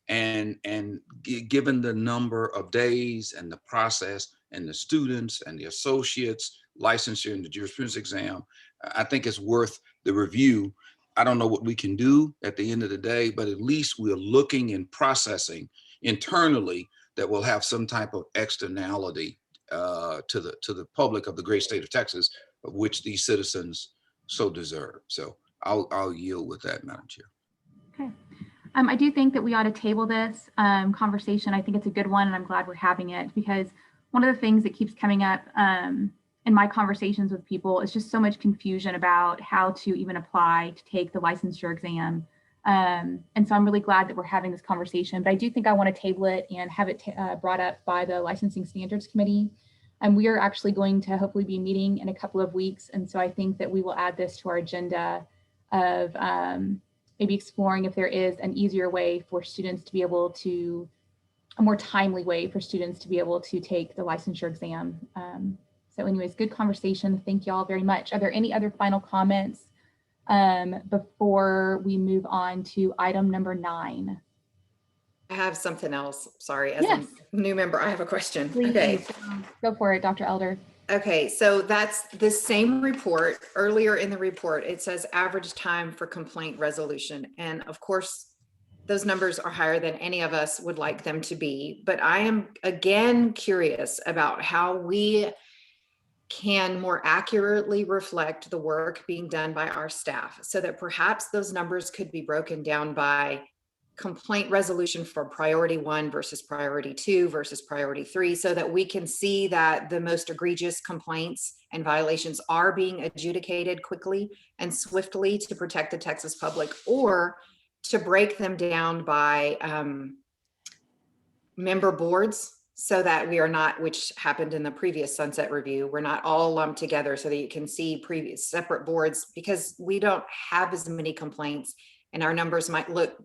and given the number of days and the process and the students and the associates, licensure and the jurisprudence exam, I think it's worth the review. I don't know what we can do at the end of the day, but at least we're looking and processing internally that will have some type of externality to the public of the great state of Texas, of which these citizens so deserve. So I'll yield with that, Madam Chair. Okay. I do think that we ought to table this conversation. I think it's a good one, and I'm glad we're having it, because one of the things that keeps coming up in my conversations with people is just so much confusion about how to even apply to take the licensure exam. And so I'm really glad that we're having this conversation, but I do think I want to table it and have it brought up by the Licensing Standards Committee. And we are actually going to hopefully be meeting in a couple of weeks. And so I think that we will add this to our agenda of maybe exploring if there is an easier way for students to be able to, a more timely way for students to be able to take the licensure exam. So anyways, good conversation. Thank you all very much. Are there any other final comments before we move on to item number 9? I have something else. Sorry, as Yes. a new member, I have a question. Please, Okay. go for it, Dr. Elder. Okay, so that's the same report. Earlier in the report, it says average time for complaint resolution. And of course, those numbers are higher than any of us would like them to be. But I am again curious about how we can more accurately reflect the work being done by our staff, so that perhaps those numbers could be broken down by complaint resolution for priority 1 versus priority 2 versus priority 3, so that we can see that the most egregious complaints and violations are being adjudicated quickly and swiftly to protect the Texas public, or to break them down by member boards, so that we are not, which happened in the previous sunset review, we're not all lumped together so that you can see previous separate boards, because we don't have as many complaints and our numbers might look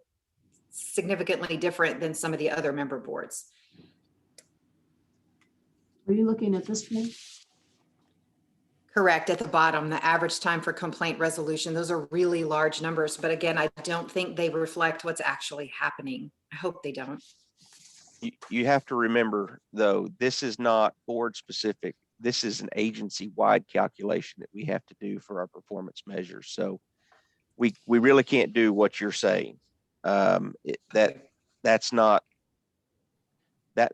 significantly different than some of the other member boards. Are you looking at this one? Correct, at the bottom, the average time for complaint resolution, those are really large numbers, but again, I don't think they reflect what's actually happening. I hope they don't. You have to remember, though, this is not board specific. This is an agency-wide calculation that we have to do for our performance measures. So we really can't do what you're saying. That's not,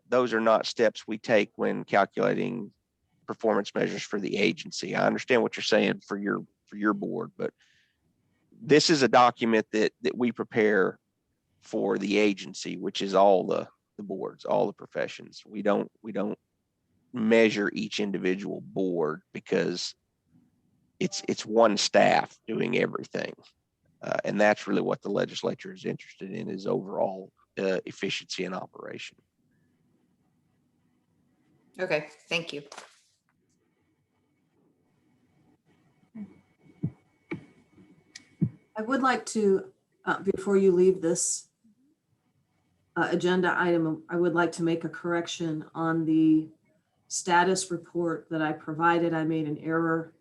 those are not steps we take when calculating performance measures for the agency. I understand what you're saying for your board, but this is a document that we prepare for the agency, which is all the boards, all the professions. We don't measure each individual board, because it's one staff doing everything. And that's really what the legislature is interested in, is overall efficiency and operation. Okay, thank you. I would like to, before you leave this agenda item, I would like to make a correction on the status report that I provided. I made an error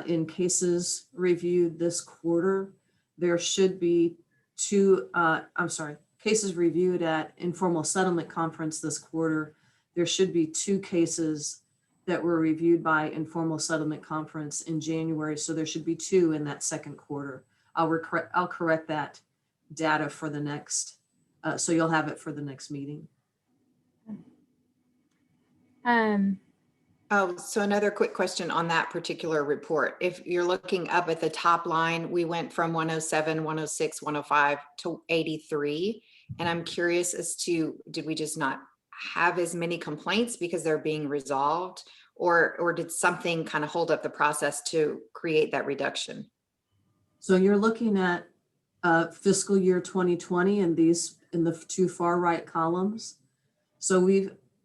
in cases reviewed this quarter. There should be cases reviewed at informal settlement conference this quarter. There should be 2 cases that were reviewed by informal settlement conference in January. So there should be 2 in that second quarter. I'll correct that data for the next, so you'll have it for the next meeting. Oh, so another quick question on that particular report. If you're looking up at the top line, we went from 107, 106, 105 to 83. And I'm curious as to, did we just not have as many complaints because they're being resolved? Or did something kind of hold up the process to create that reduction? So you're looking at fiscal year 2020 in the two far right columns. So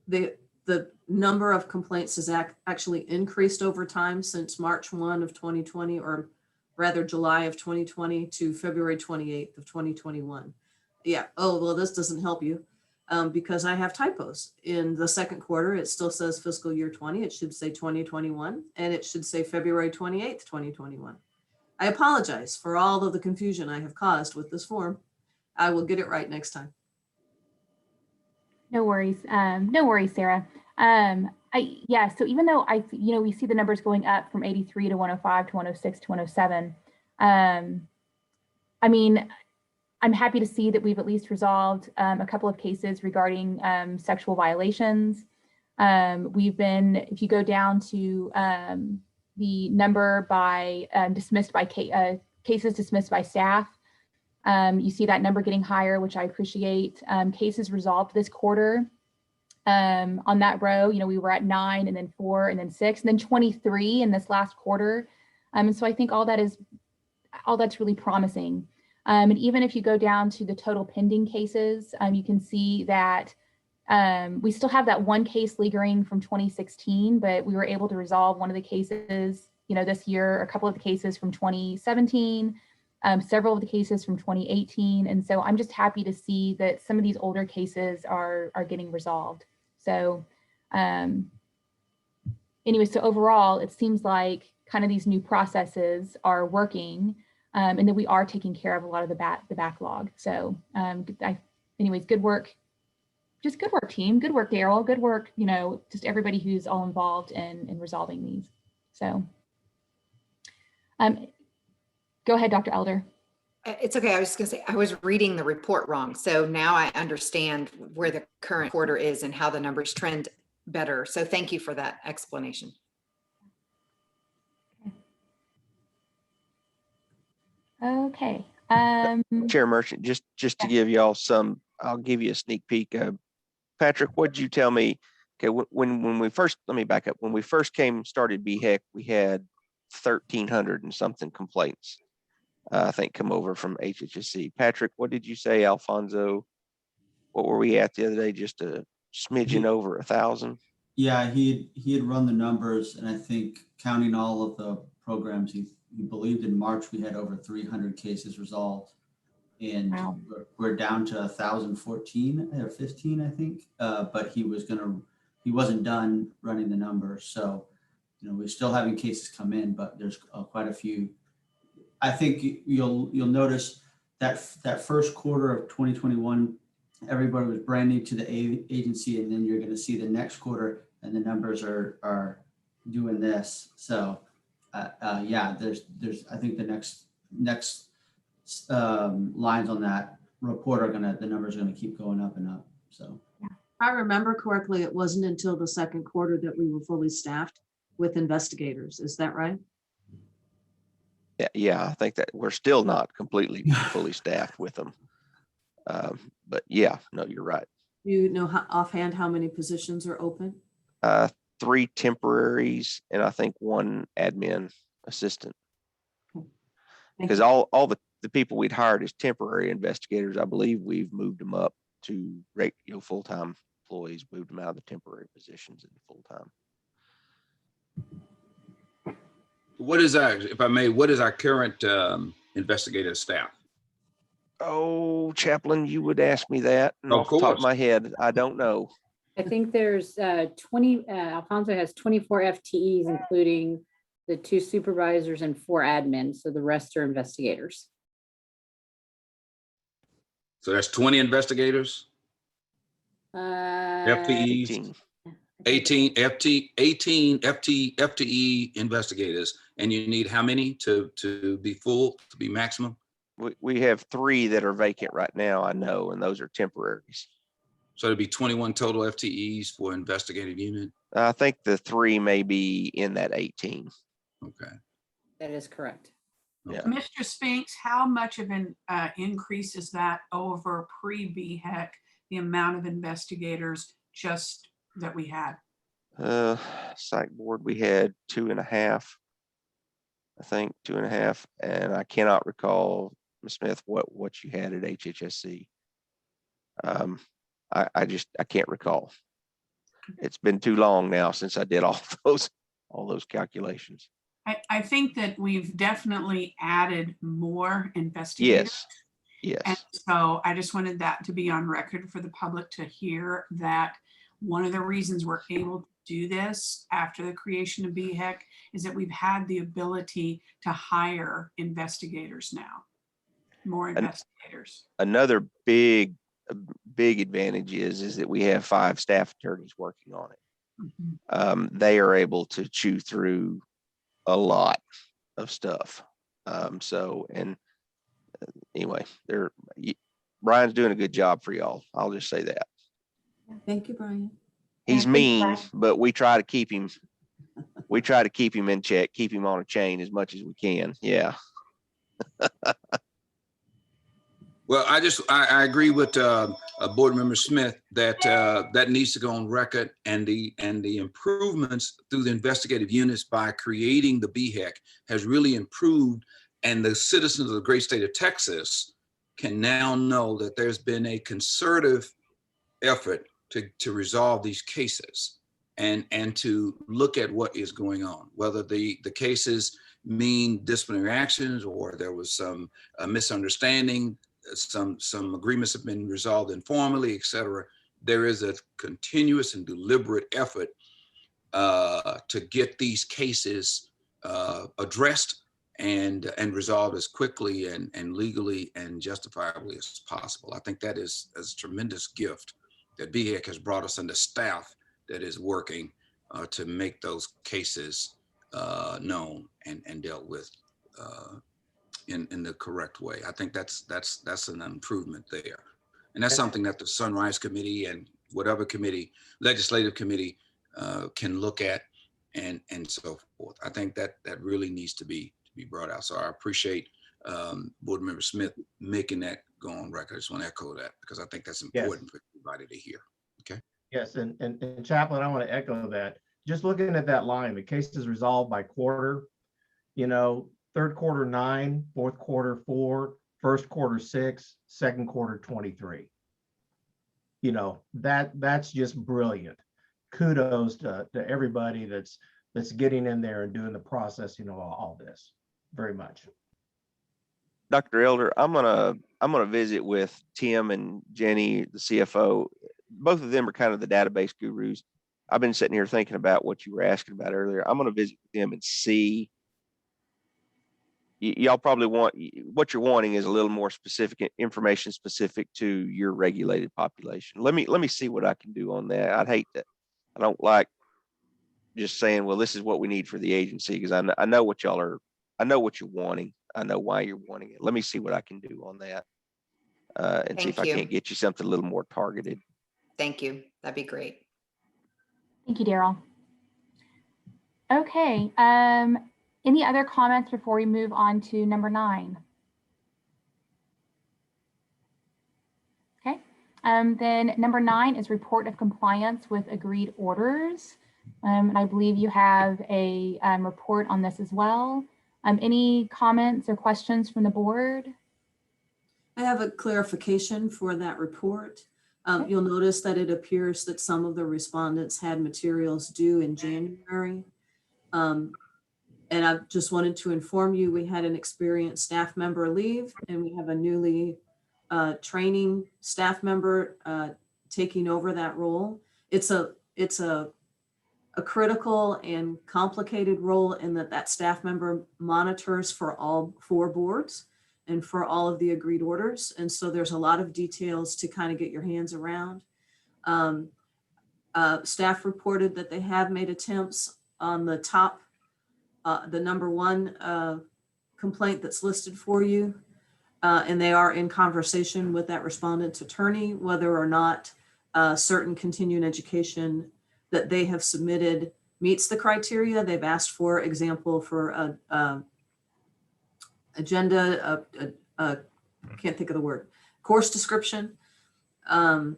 the number of complaints has actually increased over time since March 1 of 2020, or rather July of 2020 to February 28th of 2021. Yeah, oh, well, this doesn't help you because I have typos. In the second quarter, it still says fiscal year 20, it should say 2021, and it should say February 28th, 2021. I apologize for all of the confusion I have caused with this form. I will get it right next time. No worries. No worries, Sarah. Yeah, so even though we see the numbers going up from 83 to 105 to 106 to 107, I mean, I'm happy to see that we've at least resolved a couple of cases regarding sexual violations. If you go down to the number by cases dismissed by staff, you see that number getting higher, which I appreciate. Cases resolved this quarter on that row, we were at 9 and then 4 and then 6 and then 23 in this last quarter. And so I think all that's really promising. And even if you go down to the total pending cases, you can see that we still have that one case lingering from 2016, but we were able to resolve one of the cases, this year, a couple of the cases from 2017, several of the cases from 2018. And so I'm just happy to see that some of these older cases are getting resolved. So anyway, so overall, it seems like kind of these new processes are working and that we are taking care of a lot of the backlog. So anyways, good work. Just good work, team. Good work, Daryl. Good work, just everybody who's all involved in resolving these. So go ahead, Dr. Elder. It's okay. I was just going to say, I was reading the report wrong. So now I understand where the current quarter is and how the numbers trend better. So thank you for that explanation. Okay. Chair Merchant, just to give y'all some, I'll give you a sneak peek. Patrick, what did you tell me? Okay, when we first, let me back up. When we first started BHEC, we had 1,300 and something complaints. I think come over from HHSC. Patrick, what did you say, Alfonso? What were we at the other day? Just a smidgen over 1,000? Yeah, he had run the numbers, and I think counting all of the programs, he believed in March we had over 300 cases resolved, and wow. we're down to 1,014 or 15, I think. But he wasn't done running the numbers, so we're still having cases come in, but there's quite a few. I think you'll notice that first quarter of 2021, everybody was brand new to the agency, and then you're going to see the next quarter, and the numbers are doing this. So yeah, there's I think the next lines on that report the numbers are going to keep going up and up. So if I remember correctly, it wasn't until the second quarter that we were fully staffed with investigators. Is that right? Yeah, I think that we're still not completely fully staffed with them. But yeah, no, you're right. You know offhand how many positions are open? 3 temporaries and I think 1 admin assistant. Because all the people we'd hired as temporary investigators, I believe we've moved them up to full-time employees, moved them out of the temporary positions into full-time. What is our current investigative staff? Oh, Chaplain, you would ask me that. And Of off the top of course. my head, I don't know. I think there's 20, Alfonso has 24 FTEs, including the 2 supervisors and 4 admins. So the rest are investigators. So that's 20 investigators, FTEs, 18 FTE investigators. And you need how many to be full, to be maximum? We have 3 that are vacant right now, I know, and those are temporaries. So it'd be 21 total FTEs for investigative unit? I think the 3 may be in that 18. Okay. That is correct. Yeah. Mr. Spinks, how much of an increase is that over pre-BHEC, the amount of investigators just that we had? Psych board, we had 2.5. I think 2.5, and I cannot recall Ms. Smith, what you had at HHSC. I can't recall. It's been too long now since I did all those calculations. I think that we've definitely added more investigators. Yes. And so I just wanted that to be on record for the public to hear that one of the reasons we're able to do this after the creation of BHEC is that we've had the ability to hire investigators now, more investigators. Another big advantage is that we have 5 staff attorneys working on it. Mhm. They are able to chew through a lot of stuff. Anyway, Brian's doing a good job for y'all. I'll just say that. Thank you, Brian. He's mean, but we try to keep him. We try to keep him in check, keep him on a chain as much as we can. Yeah. Well, I agree with Board Member Smith that that needs to go on record, and the improvements through the investigative units by creating the BHEC has really improved, and the citizens of the great state of Texas can now know that there's been a concerted effort to resolve these cases and to look at what is going on, whether the cases mean disciplinary actions or there was some misunderstanding. Some agreements have been resolved informally, et cetera. There is a continuous and deliberate effort to get these cases addressed and resolved as quickly and legally and justifiably as possible. I think that is a tremendous gift that BHEC has brought us, and the staff that is working to make those cases known and dealt with in the correct way. I think that's an improvement there. And that's something that the Sunrise Committee and whatever committee, legislative committee can look at and so forth. I think that really needs to be brought out. So I appreciate Board Member Smith making that go on record. I just want to echo that because I think that's important for everybody to hear. Okay. Yes, and Chaplain, I want to echo that. Just looking at that line, the cases resolved by quarter, third quarter 9, fourth quarter 4, first quarter 6, second quarter 23. That's just brilliant. Kudos to everybody that's getting in there and doing the processing of all this. Very much. Dr. Elder, I'm gonna visit with Tim and Jenny, the CFO. Both of them are kind of the database gurus. I've been sitting here thinking about what you were asking about earlier. I'm gonna visit with them and see. Y'all probably want, what you're wanting is a little more specific information specific to your regulated population. Let me see what I can do on that. I don't like just saying, well, this is what we need for the agency, because I know what y'all are, I know what you're wanting. I know why you're wanting it. Let me see what I can do on that and see if I can't get you something a little more targeted. Thank you. That'd be great. Thank you, Daryl. Okay. Any other comments before we move on to number 9? Okay. Then number 9 is report of compliance with agreed orders. And I believe you have a report on this as well. Any comments or questions from the board? I have a clarification for that report. You'll notice that it appears that some of the respondents had materials due in January. And I just wanted to inform you, we had an experienced staff member leave, and we have a newly training staff member taking over that role. It's a critical and complicated role in that staff member monitors for all 4 boards and for all of the agreed orders. And so there's a lot of details to kind of get your hands around. Staff reported that they have made attempts on the top, the number 1 complaint that's listed for you. And they are in conversation with that respondent's attorney, whether or not certain continuing education that they have submitted meets the criteria. They've asked for example for agenda, I can't think of the word, course description. And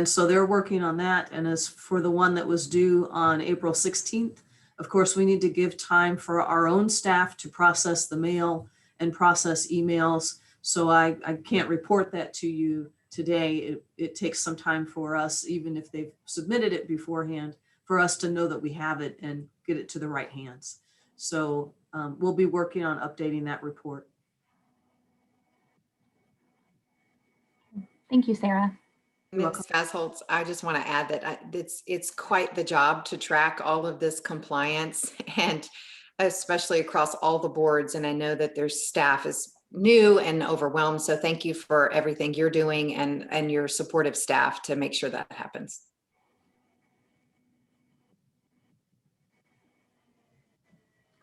so they're working on that. And as for the one that was due on April 16th, of course, we need to give time for our own staff to process the mail and process emails. So I can't report that to you today. It takes some time for us, even if they've submitted it beforehand, for us to know that we have it and get it to the right hands. So we'll be working on updating that report. Thank you, Sarah. Ms. Fasholtz, I just want to add that it's quite the job to track all of this compliance, and especially across all the boards. And I know that their staff is new and overwhelmed. So thank you for everything you're doing and your supportive staff to make sure that happens.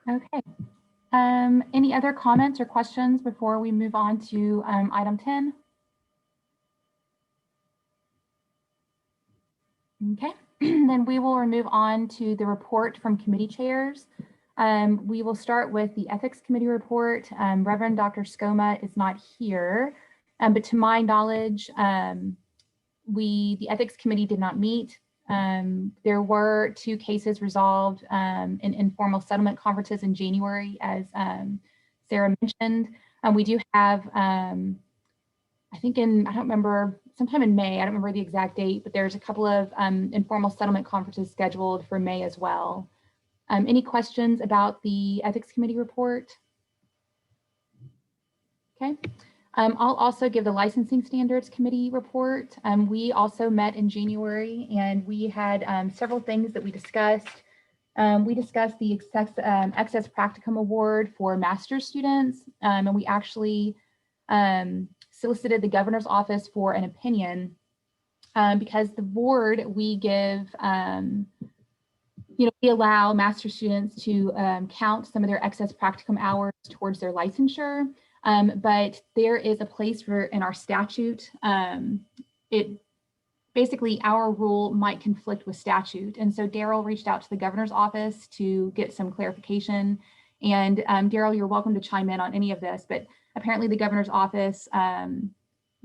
Okay. Any other comments or questions before we move on to item 10? Okay, then we will move on to the report from committee chairs. We will start with the Ethics Committee report. Reverend Dr. Skoma is not here, but to my knowledge, the Ethics Committee did not meet. There were 2 cases resolved in informal settlement conferences in January, as Sarah mentioned. We do have, I think I don't remember, sometime in May, I don't remember the exact date, but there's a couple of informal settlement conferences scheduled for May as well. Any questions about the Ethics Committee report? Okay. I'll also give the Licensing Standards Committee report. We also met in January, and we had several things that we discussed. We discussed the excess practicum award for master's students, and we actually solicited the governor's office for an opinion because the board, we give, we allow master's students to count some of their excess practicum hours towards their licensure. But there is a place for in our statute. Basically our rule might conflict with statute. And so Daryl reached out to the governor's office to get some clarification. And Daryl, you're welcome to chime in on any of this, but apparently the governor's office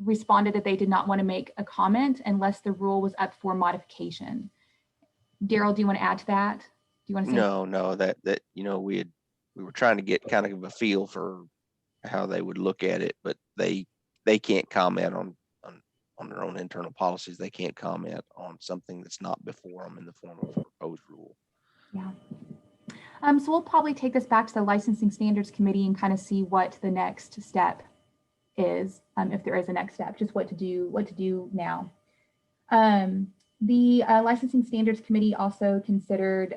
responded that they did not want to make a comment unless the rule was up for modification. Daryl, do you want to add to that? Do you want to say? No, that we were trying to get kind of a feel for how they would look at it, but they can't comment on their own internal policies. They can't comment on something that's not before them in the form of a proposed rule. Yeah. So we'll probably take this back to the Licensing Standards Committee and kind of see what the next step is, if there is a next step, just what to do now. The Licensing Standards Committee also considered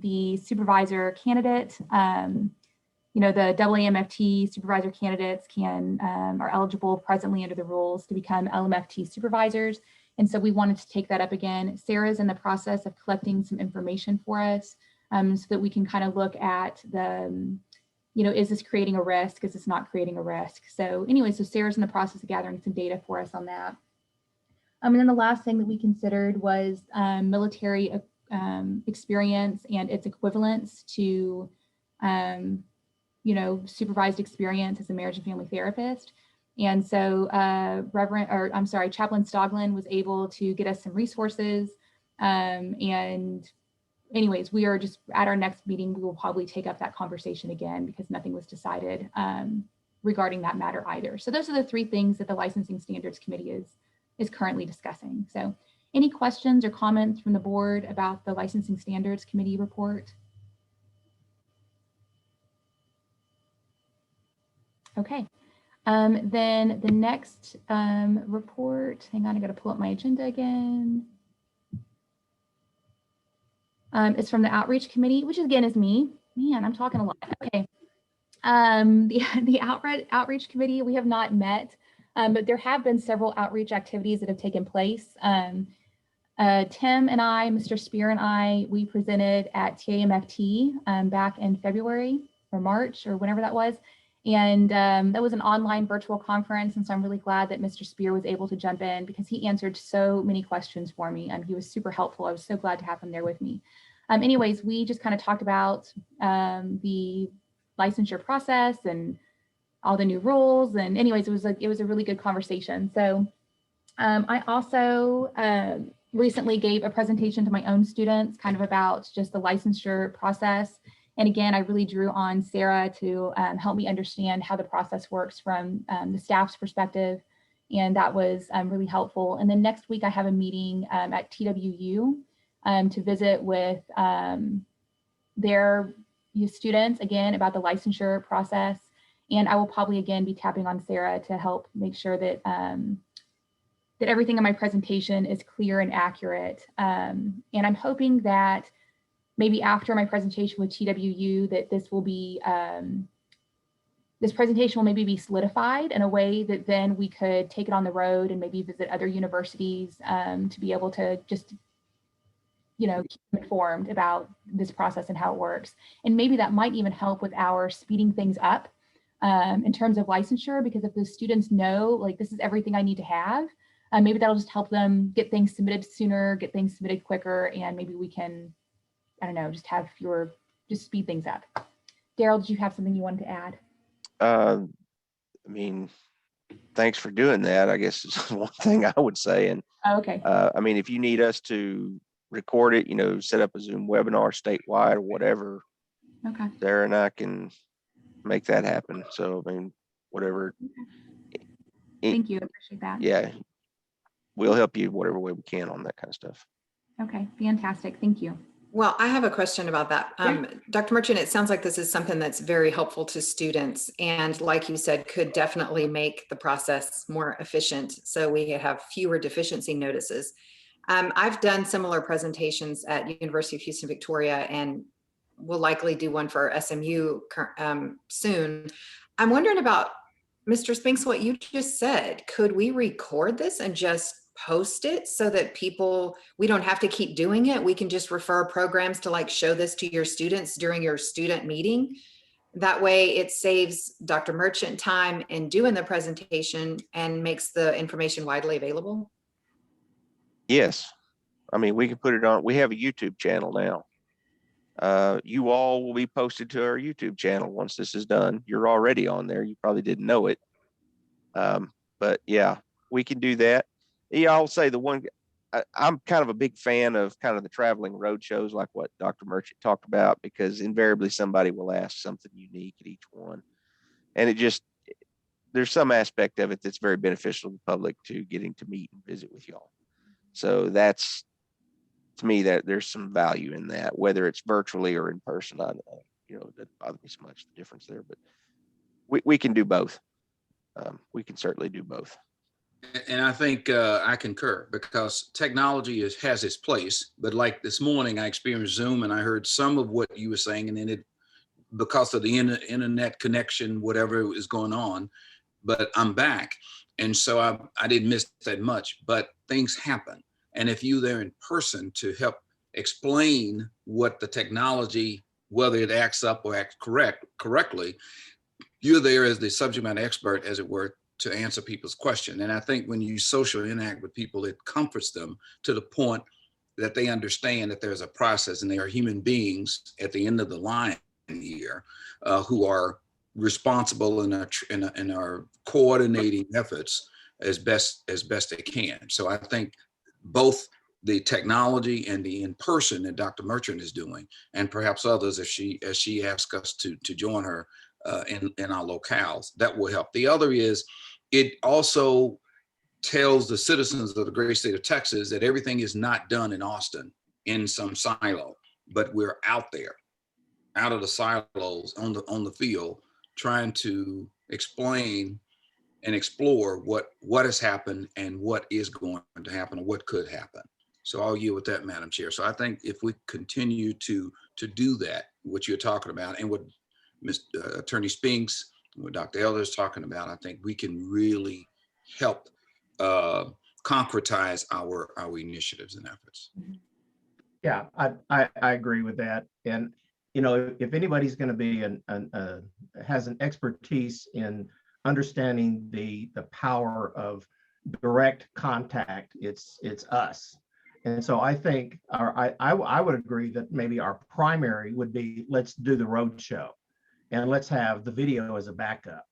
the supervisor candidate. The AAMFT supervisor candidates are eligible presently under the rules to become LMFT supervisors. And so we wanted to take that up again. Sarah's in the process of collecting some information for us so that we can kind of look at is this creating a risk? Is this not creating a risk? So anyway, so Sarah's in the process of gathering some data for us on that. And then the last thing that we considered was military experience and its equivalence to supervised experience as a marriage and family therapist. And so Chaplain Stoglin was able to get us some resources. And anyways, we are just at our next meeting, we will probably take up that conversation again because nothing was decided regarding that matter either. So those are the 3 things that the Licensing Standards Committee is currently discussing. So any questions or comments from the board about the Licensing Standards Committee report? Okay, then the next report, hang on, I got to pull up my agenda again. It's from the Outreach Committee, which again is me. Man, I'm talking a lot. Okay. The Outreach Committee, we have not met, but there have been several outreach activities that have taken place. Tim and I, Mr. Spear and I, we presented at TAMFT back in February or March or whenever that was. And that was an online virtual conference. And so I'm really glad that Mr. Spear was able to jump in because he answered so many questions for me and he was super helpful. I was so glad to have him there with me. Anyways, we just kind of talked about the licensure process and all the new rules. And anyways, it was a really good conversation. So I also recently gave a presentation to my own students kind of about just the licensure process And again, I really drew on Sarah to help me understand how the process works from the staff's perspective. And that was really helpful. And then next week I have a meeting at TWU to visit with their students again about the licensure process. And I will probably again be tapping on Sarah to help make sure that that everything in my presentation is clear and accurate. And I'm hoping that maybe after my presentation with TWU that this will be, this presentation will maybe be solidified in a way that then we could take it on the road and maybe visit other universities to be able to just, you know, keep them informed about this process and how it works. And maybe that might even help with our speeding things up in terms of licensure, because if the students know, like, this is everything I need to have, maybe that'll just help them get things submitted sooner, get things submitted quicker, and maybe we can, I don't know, just have fewer, just speed things up. Daryl, did you have something you wanted to add? I mean, thanks for doing that, I guess is one thing I would say. And Oh, okay. I mean, if you need us to record it, you know, set up a Zoom webinar statewide or whatever, Okay. Sarah and I can make that happen. So, I mean, whatever. Thank you. I appreciate that. Yeah, we'll help you whatever way we can on that kind of stuff. Okay, fantastic. Thank you. Well, I have a question about that. Dr. Merchant, it sounds like this is something that's very helpful to students and, like you said, could definitely make the process more efficient so we have fewer deficiency notices. I've done similar presentations at University of Houston, Victoria, and will likely do one for SMU soon. I'm wondering about, Mr. Spinks, what you just said. Could we record this and just post it so that people, we don't have to keep doing it? We can just refer programs to, like, show this to your students during your student meeting. That way it saves Dr. Merchant time in doing the presentation and makes the information widely available. Yes. I mean, we can put it on, we have a YouTube channel now. You all will be posted to our YouTube channel once this is done. You're already on there. You probably didn't know it. But yeah, we can do that. Yeah, I'll say the one, I'm kind of a big fan of kind of the traveling road shows like what Dr. Merchant talked about, because invariably somebody will ask something unique at each one. And it just, there's some aspect of it that's very beneficial to the public to getting to meet and visit with y'all. So that's, to me, that there's some value in that, whether it's virtually or in person. I you know, that bothers me so much, the difference there, but we can do both. We can certainly do both. And I think I concur, because technology has its place. But like this morning, I experienced Zoom and I heard some of what you were saying, and then it, because of the internet connection, whatever is going on, but I'm back. And so I didn't miss that much, but things happen. And if you're there in person to help explain what the technology, whether it acts up or acts correctly, you're there as the subject matter expert, as it were, to answer people's question. And I think when you socially interact with people, it comforts them to the point that they understand that there's a process and they are human beings at the end of the line here who are responsible and are coordinating efforts as best they can. So I think both the technology and the in-person that Dr. Merchant is doing, and perhaps others as she asks us to join her in our locales, that will help. The other is, it also tells the citizens of the great state of Texas that everything is not done in Austin in some silo, but we're out there, out of the silos on the field, trying to explain and explore what has happened and what is going to happen or what could happen. So I'll yield with that, Madam Chair. So I think if we continue to do that, what you're talking about, and what Attorney Spinks, what Dr. Elder is talking about, I think we can really help concretize our initiatives and efforts. Yeah, I agree with that. And, you know, if anybody's going to be has an expertise in understanding the power of direct contact, it's us. And so I think I would agree that maybe our primary would be, let's do the road show and let's have the video as a backup.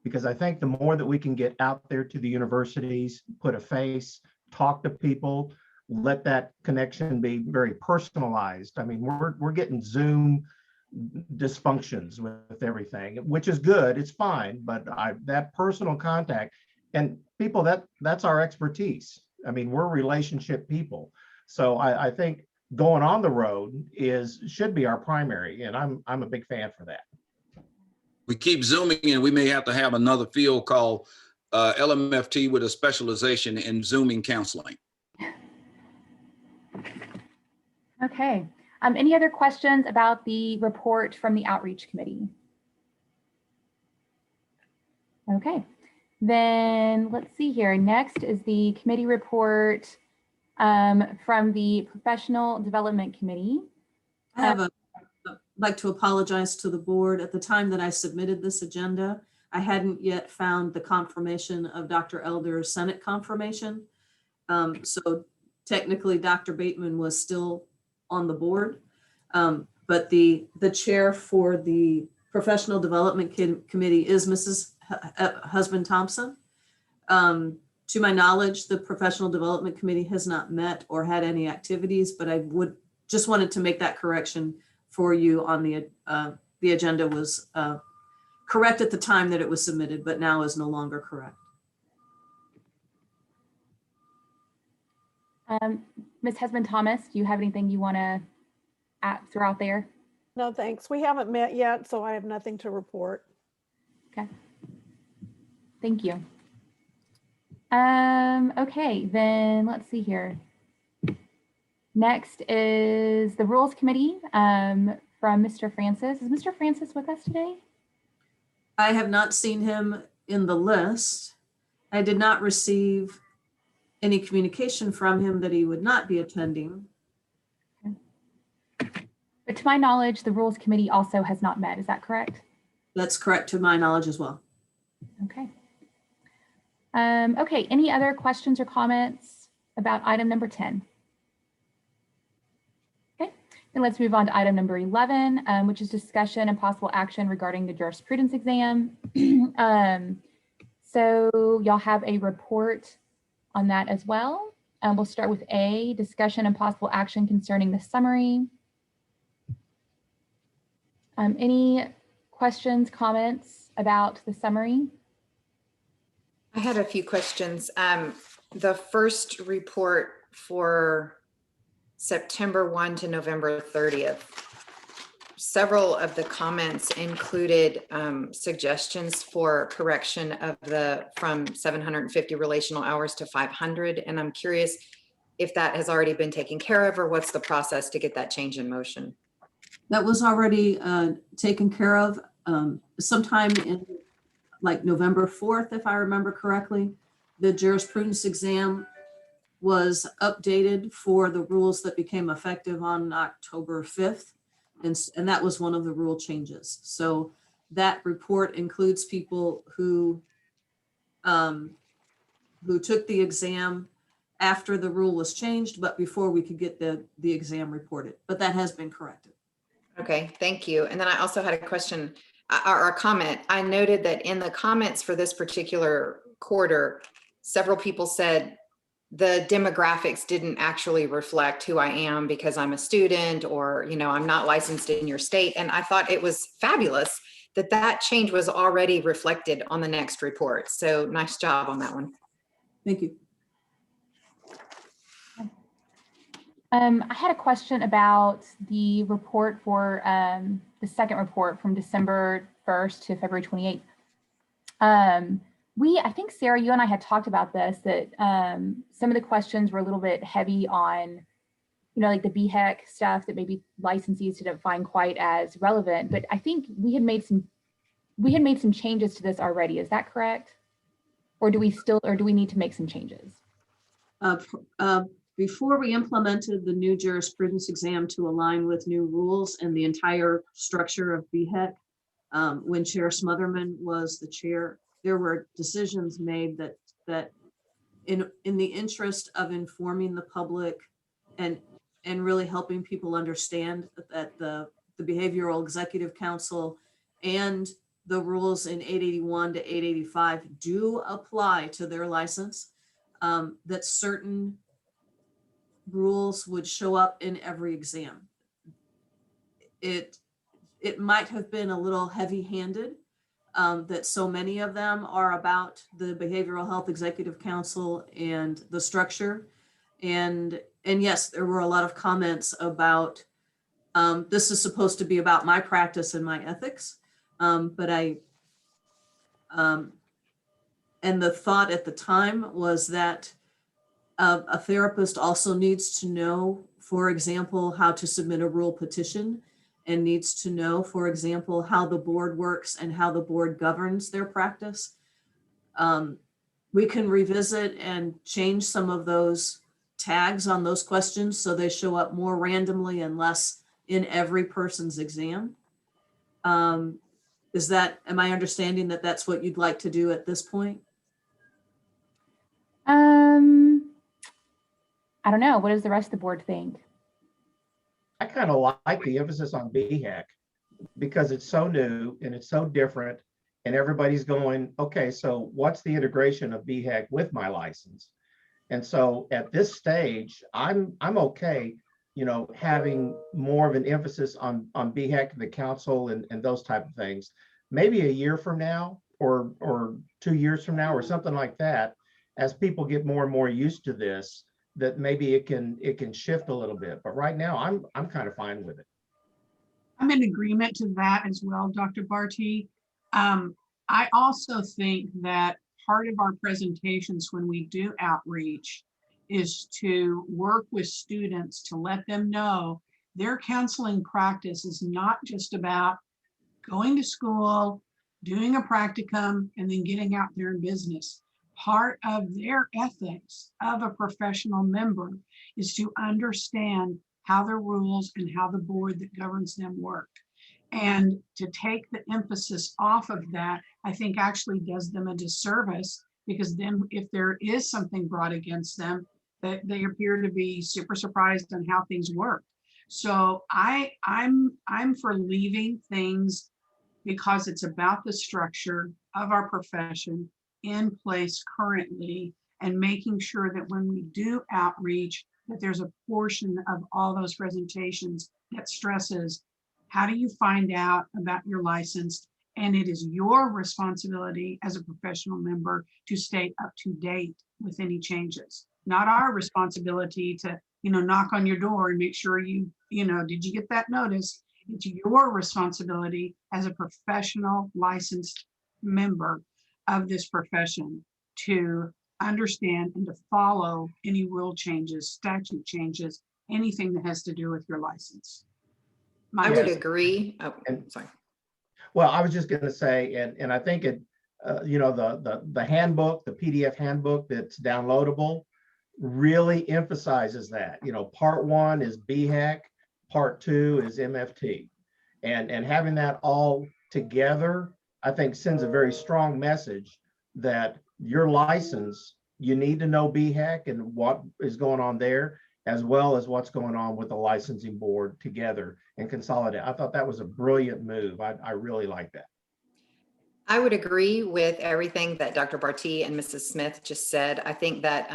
Because I think the more that we can get out there to the universities, put a face, talk to people, let that connection be very personalized. I mean, we're getting Zoom dysfunctions with everything, which is good, it's fine, but that personal contact, and people, that's our expertise. I mean, we're relationship people. So I think going on the road should be our primary, and I'm a big fan for that. We keep zooming and we may have to have another field called LMFT with a specialization in zooming counseling. Okay. Any other questions about the report from the outreach committee? Okay, then let's see here. Next is the committee report from the professional development committee. I'd like to apologize to the board. At the time that I submitted this agenda, I hadn't yet found the confirmation of Dr. Elder's Senate confirmation. So technically Dr. Bateman was still on the board, but the chair for the professional development committee is Mrs. Husband Thompson. To my knowledge, the professional development committee has not met or had any activities, but I would just wanted to make that correction for you on the agenda was correct at the time that it was submitted, but now is no longer correct. Ms. Husband Thomas, do you have anything you want to throw out there? No, thanks. We haven't met yet, so I have nothing to report. Okay. Thank you. Okay, then let's see here. Next is the Rules Committee from Mr. Francis. Is Mr. Francis with us today? I have not seen him in the list. I did not receive any communication from him that he would not be attending. But to my knowledge, the Rules Committee also has not met. Is that correct? That's correct to my knowledge as well. Okay. Okay, any other questions or comments about item number 10? Okay, then let's move on to item number 11, which is discussion and possible action regarding the jurisprudence exam. So y'all have a report on that as well. We'll start with A, discussion and possible action concerning the summary. Any questions, comments about the summary? I had a few questions. The first report for September 1 to November 30th, several of the comments included suggestions for correction of from 750 relational hours to 500. And I'm curious if that has already been taken care of, or what's the process to get that change in motion? That was already taken care of sometime in like November 4th, if I remember correctly. The jurisprudence exam was updated for the rules that became effective on October 5th. And that was one of the rule changes. So that report includes people who took the exam after the rule was changed, but before we could get the exam reported. But that has been corrected. Okay, thank you. And then I also had a question or a comment. I noted that in the comments for this particular quarter, several people said the demographics didn't actually reflect who I am because I'm a student, or, you know, I'm not licensed in your state. And I thought it was fabulous that that change was already reflected on the next report. So nice job on that one. Thank you. I had a question about the report for the second report from December 1st to February 28th. I think, Sarah, you and I had talked about this, that some of the questions were a little bit heavy on, you know, like the BHEC stuff that maybe licensees didn't find quite as relevant, but I think we had made some changes to this already. Is that correct? Or do we need to make some changes? Before we implemented the new jurisprudence exam to align with new rules and the entire structure of BHEC, when Chair Smotherman was the chair, there were decisions made that in the interest of informing the public and really helping people understand that the Behavioral Executive Council and the rules in 881 to 885 do apply to their license, that certain rules would show up in every exam. It it might have been a little heavy-handed, that so many of them are about the Behavioral Health Executive Council and the structure. And yes, there were a lot of comments about, this is supposed to be about my practice and my ethics. And the thought at the time was that a therapist also needs to know, for example, how to submit a rule petition, and needs to know, for example, how the board works and how the board governs their practice. We can revisit and change some of those tags on those questions so they show up more randomly and less in every person's exam. Am I understanding that that's what you'd like to do at this point? I don't know. What does the rest of the board think? I kind of like the emphasis on BHEC because it's so new and it's so different, and everybody's going, okay, so what's the integration of BHEC with my license? And so at this stage, I'm okay, having more of an emphasis on BHEC, the council, and those type of things. Maybe a year from now, or 2 years from now, or something like that, as people get more and more used to this, that maybe it can shift a little bit. But right now, I'm kind of fine with it. I'm in agreement to that as well, Dr. Barty. I also think that part of our presentations when we do outreach is to work with students to let them know their counseling practice is not just about going to school, doing a practicum, and then getting out there in business. Part of their ethics of a professional member is to understand how the rules and how the board that governs them work. And to take the emphasis off of that, I think actually does them a disservice, because then if there is something brought against them, that they appear to be super surprised on how things work. So I'm for leaving things, because it's about the structure of our profession in place currently, and making sure that when we do outreach, that there's a portion of all those presentations that stresses, how do you find out about your license? And it is your responsibility as a professional member to stay up to date with any changes. Not our responsibility to, knock on your door and make sure did you get that notice? It's your responsibility as a professional licensed member of this profession to understand and to follow any rule changes, statute changes, anything that has to do with your license. I would agree. Oh, sorry. Well, I was just going to say, and I think it, the handbook, the PDF handbook that's downloadable, really emphasizes that. Part 1 is BHEC, part 2 is MFT, and having that all together, I think sends a very strong message that your license, you need to know BHEC and what is going on there, as well as what's going on with the licensing board together and consolidate. I thought that was a brilliant move. I really like that. I would agree with everything that Dr. Barty and Mrs. Smith just said. I think that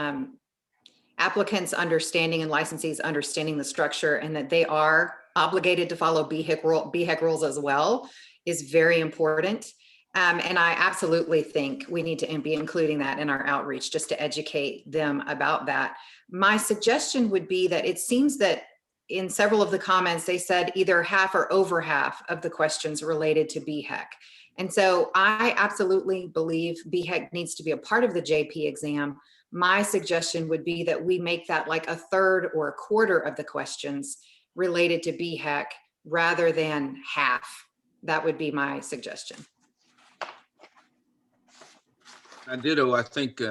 applicants understanding and licensees understanding the structure and that they are obligated to follow BHEC rules as well is very important. And I absolutely think we need to be including that in our outreach, just to educate them about that. My suggestion would be that it seems that in several of the comments, they said either half or over half of the questions related to BHEC. And so I absolutely believe BHEC needs to be a part of the JP exam. My suggestion would be that we make that like a third or a quarter of the questions related to BHEC rather than half. That would be my suggestion. I think,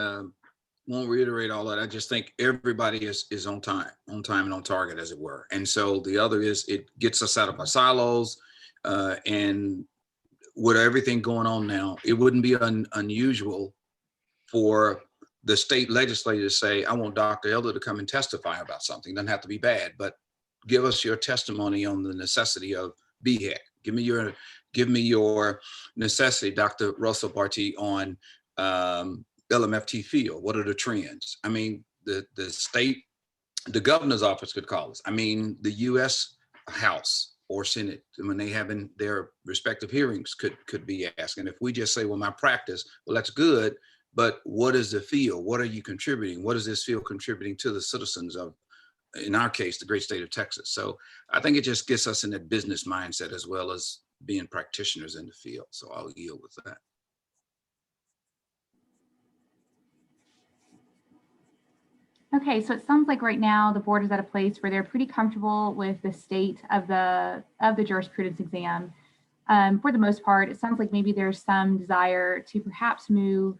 won't reiterate all that. I just think everybody is on time and on target, as it were. And so the other is it gets us out of our silos, and with everything going on now, it wouldn't be unusual for the state legislature to say, I want Dr. Elder to come and testify about something. It doesn't have to be bad, but give us your testimony on the necessity of BHEC. Give me your necessity, Dr. Russell Barty, on LMFT field. What are the trends? I mean, the governor's office could call us. I mean, the U.S. House or Senate when they have in their respective hearings could be asked. And if we just say, well, my practice, well, that's good, but what is the field? What are you contributing? What is this field contributing to the citizens of, in our case, the great state of Texas? So I think it just gets us in that business mindset as well as being practitioners in the field. So I'll yield with that. Okay, so it sounds like right now the board is at a place where they're pretty comfortable with the state of the jurisprudence exam. For the most part, it sounds like maybe there's some desire to perhaps move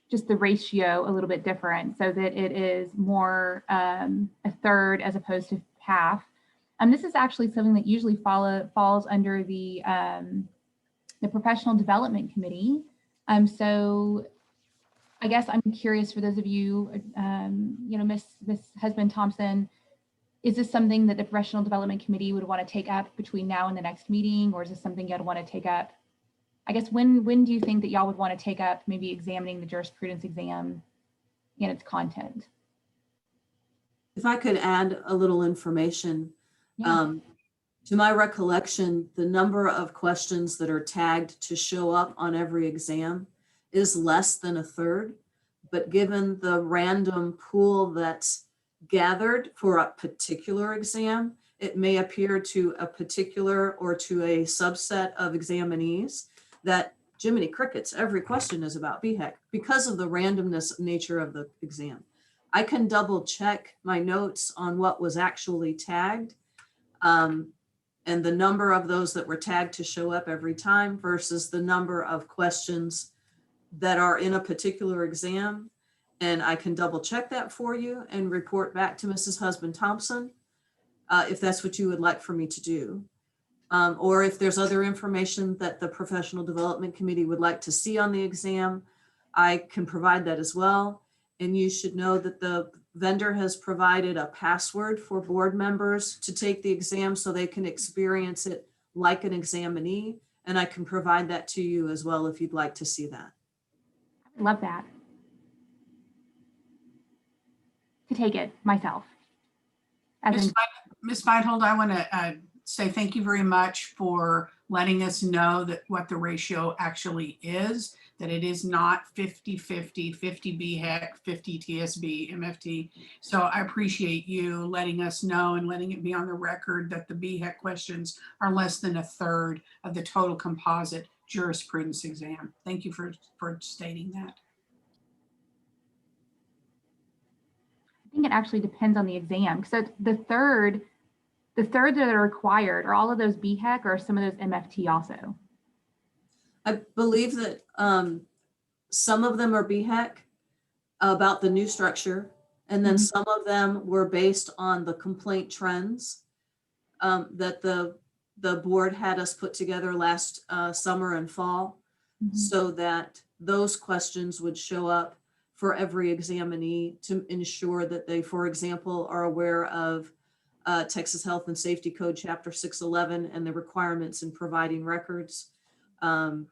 just the ratio a little bit different so that it is more a third as opposed to half. This is actually something that usually falls under the professional development committee. So I guess I'm curious for those of you, Ms. Husband-Thompson, is this something that the professional development committee would want to take up between now and the next meeting, or is this something you'd want to take up? I guess when do you think that y'all would want to take up maybe examining the jurisprudence exam and its content? If I could add a little information, Yeah. to my recollection, the number of questions that are tagged to show up on every exam is less than a third, but given the random pool that's gathered for a particular exam, it may appear to a particular or to a subset of examinees that Jiminy Crickets, every question is about BHEC because of the randomness nature of the exam. I can double check my notes on what was actually tagged and the number of those that were tagged to show up every time versus the number of questions that are in a particular exam. And I can double check that for you and report back to Mrs. Husband-Thompson if that's what you would like for me to do. Or if there's other information that the Professional Development Committee would like to see on the exam, I can provide that as well. And you should know that the vendor has provided a password for board members to take the exam so they can experience it like an examinee. And I can provide that to you as well if you'd like to see that. Love that. To take it myself. Ms. Feinhold, I want to say thank you very much for letting us know that what the ratio actually is, that it is not 50-50, 50 BHEC, 50 TSB, MFT. So I appreciate you letting us know and letting it be on the record that the BHEC questions are less than a third of the total composite jurisprudence exam. Thank you for stating that. I think it actually depends on the exam. So the third that are required, are all of those BHEC or some of those MFT also? I believe that some of them are BHEC about the new structure, and then some of them were based on the complaint trends that the board had us put together last summer and fall, so that those questions would show up for every examinee to ensure that they, for example, are aware of Texas Health and Safety Code Chapter 611 and the requirements in providing records. And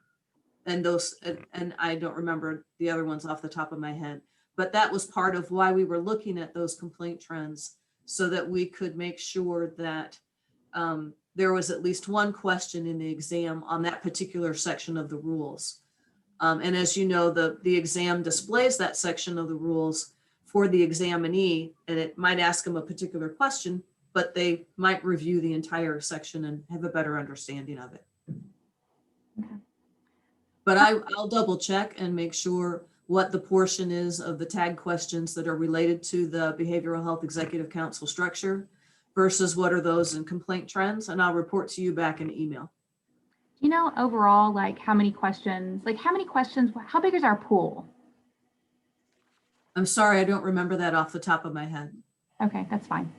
I don't remember the other ones off the top of my head, but that was part of why we were looking at those complaint trends so that we could make sure that there was at least one question in the exam on that particular section of the rules. And as you know, the exam displays that section of the rules for the examinee, and it might ask them a particular question, but they might review the entire section and have a better understanding of it. Okay. But I'll double check and make sure what the portion is of the tag questions that are related to the Behavioral Health Executive Council structure versus what are those in complaint trends, and I'll report to you back in email. Do you know overall, like how many questions, how big is our pool? I'm sorry, I don't remember that off the top of my head. Okay, that's fine.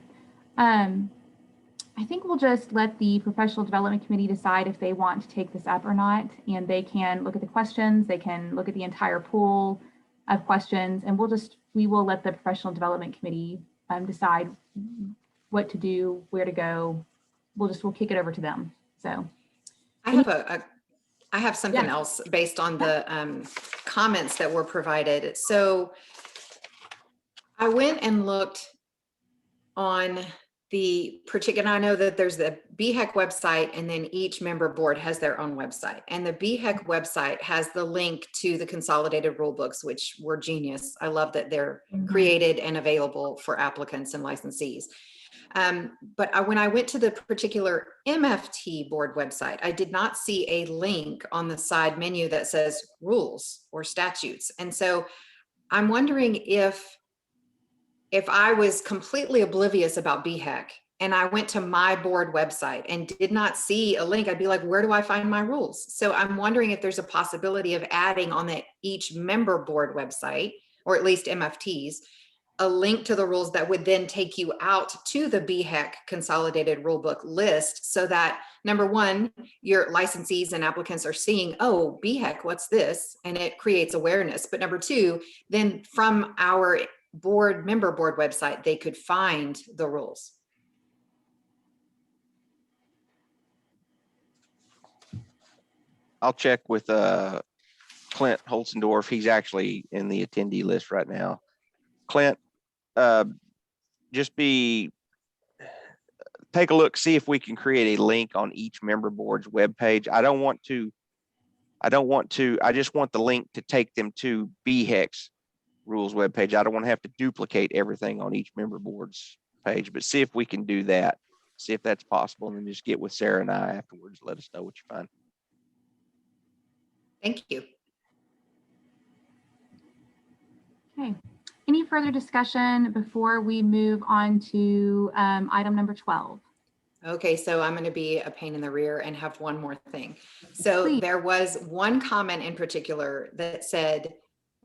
I think we'll just let the Professional Development Committee decide if they want to take this up or not, and they can look at the questions, they can look at the entire pool of questions, and we will let the Professional Development Committee decide what to do, where to go. We'll kick it over to them. So I have something else based on the comments that were provided. So I went and looked on the particular, I know that there's the BHEC website, and then each member board has their own website. And the BHEC website has the link to the consolidated rule books, which were genius. I love that they're created and available for applicants and licensees. But when I went to the particular MFT board website, I did not see a link on the side menu that says rules or statutes. And so I'm wondering if I was completely oblivious about BHEC and I went to my board website and did not see a link, I'd be like, where do I find my rules? So I'm wondering if there's a possibility of adding on the each member board website, or at least MFTs, a link to the rules that would then take you out to the BHEC consolidated rulebook list, so that number one, your licensees and applicants are seeing, oh, BHEC, what's this? And it creates awareness. But number two, then from our member board website, they could find the rules. I'll check with Clint Holzendorf. He's actually in the attendee list right now. Clint, take a look, see if we can create a link on each member board's webpage. I just want the link to take them to BHEC's rules webpage. I don't want to have to duplicate everything on each member board's page, but see if we can do that. See if that's possible, and then just get with Sarah and I afterwards. Let us know what you find. Thank you. Okay. Any further discussion before we move on to item number 12? Okay, so I'm going to be a pain in the rear and have one more thing. So Please. There was one comment in particular that said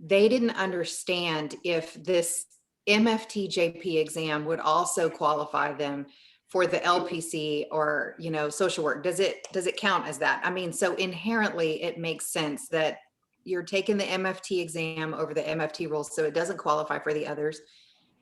they didn't understand if this MFT JP exam would also qualify them for the LPC or, social work. Does it count as that? I mean, so inherently it makes sense that you're taking the MFT exam over the MFT rules, so it doesn't qualify for the others.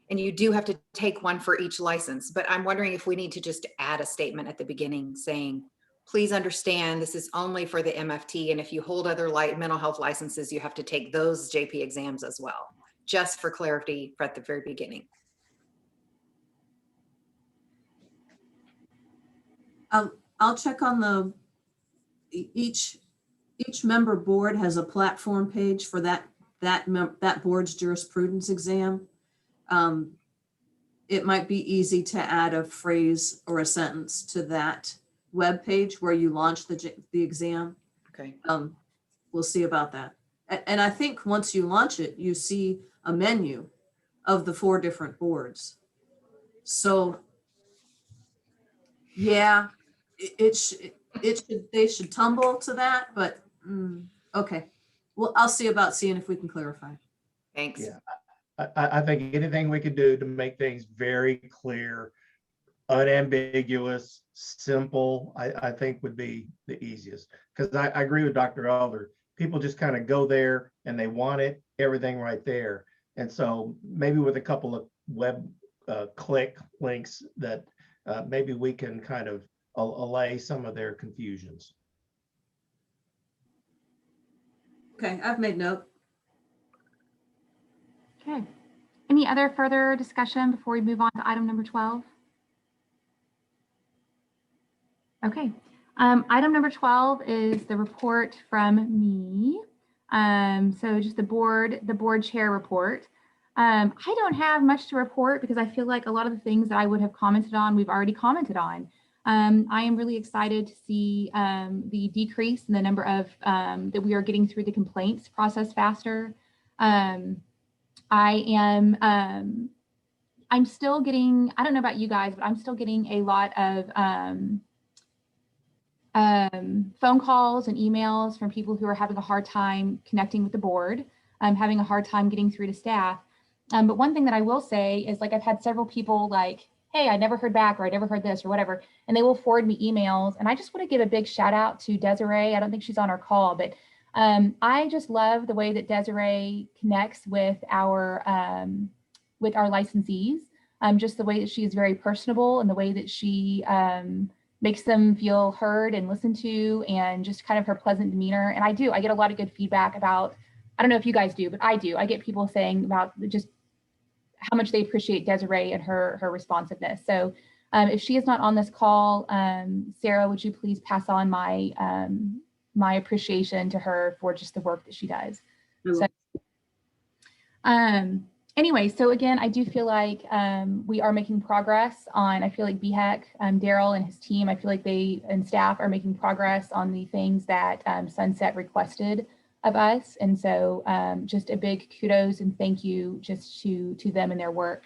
And you do have to take one for each license. But I'm wondering if we need to just add a statement at the beginning saying, please understand this is only for the MFT. And if you hold other mental health licenses, you have to take those JP exams as well, just for clarity at the very beginning. I'll check on each member board has a platform page for that board's jurisprudence exam. It might be easy to add a phrase or a sentence to that web page where you launch the exam. Okay. We'll see about that. And I think once you launch it, you see a menu of the 4 different boards. So yeah, they should tumble to that, but okay. Well, I'll see about seeing if we can clarify. Thanks. Yeah. I think anything we could do to make things very clear, unambiguous, simple, I think would be the easiest. Because I agree with Dr. Elder. People just kind of go there and they want everything right there. And so maybe with a couple of web click links that maybe we can kind of allay some of their confusions. Okay, I've made note. Okay. Any other further discussion before we move on to item number 12? Okay. Item number 12 is the report from me. So just the board chair report. I don't have much to report because I feel like a lot of the things that I would have commented on, we've already commented on. I am really excited to see the decrease in the number of that we are getting through the complaints process faster. I'm still getting, I don't know about you guys, but I'm still getting a lot of phone calls and emails from people who are having a hard time connecting with the board, having a hard time getting through to staff. But one thing that I will say is, like, I've had several people like, hey, I never heard back, or I never heard this or whatever, and they will forward me emails. And I just want to give a big shout out to Desiree. I don't think she's on our call, but I just love the way that Desiree connects with our licensees. Just the way that she is very personable, and the way that she makes them feel heard and listened to, and just kind of her pleasant demeanor. And I get a lot of good feedback about, I don't know if you guys do, but I do. I get people saying about just how much they appreciate Desiree and her responsiveness. So If she is not on this call, Sarah, would you please pass on my my appreciation to her for just the work that she does. So, anyway, so again, I do feel like we are making progress on, I feel like BHEC, Daryl and his team, I feel like they and staff are making progress on the things that Sunset requested of us. And so just a big kudos and thank you just to them and their work.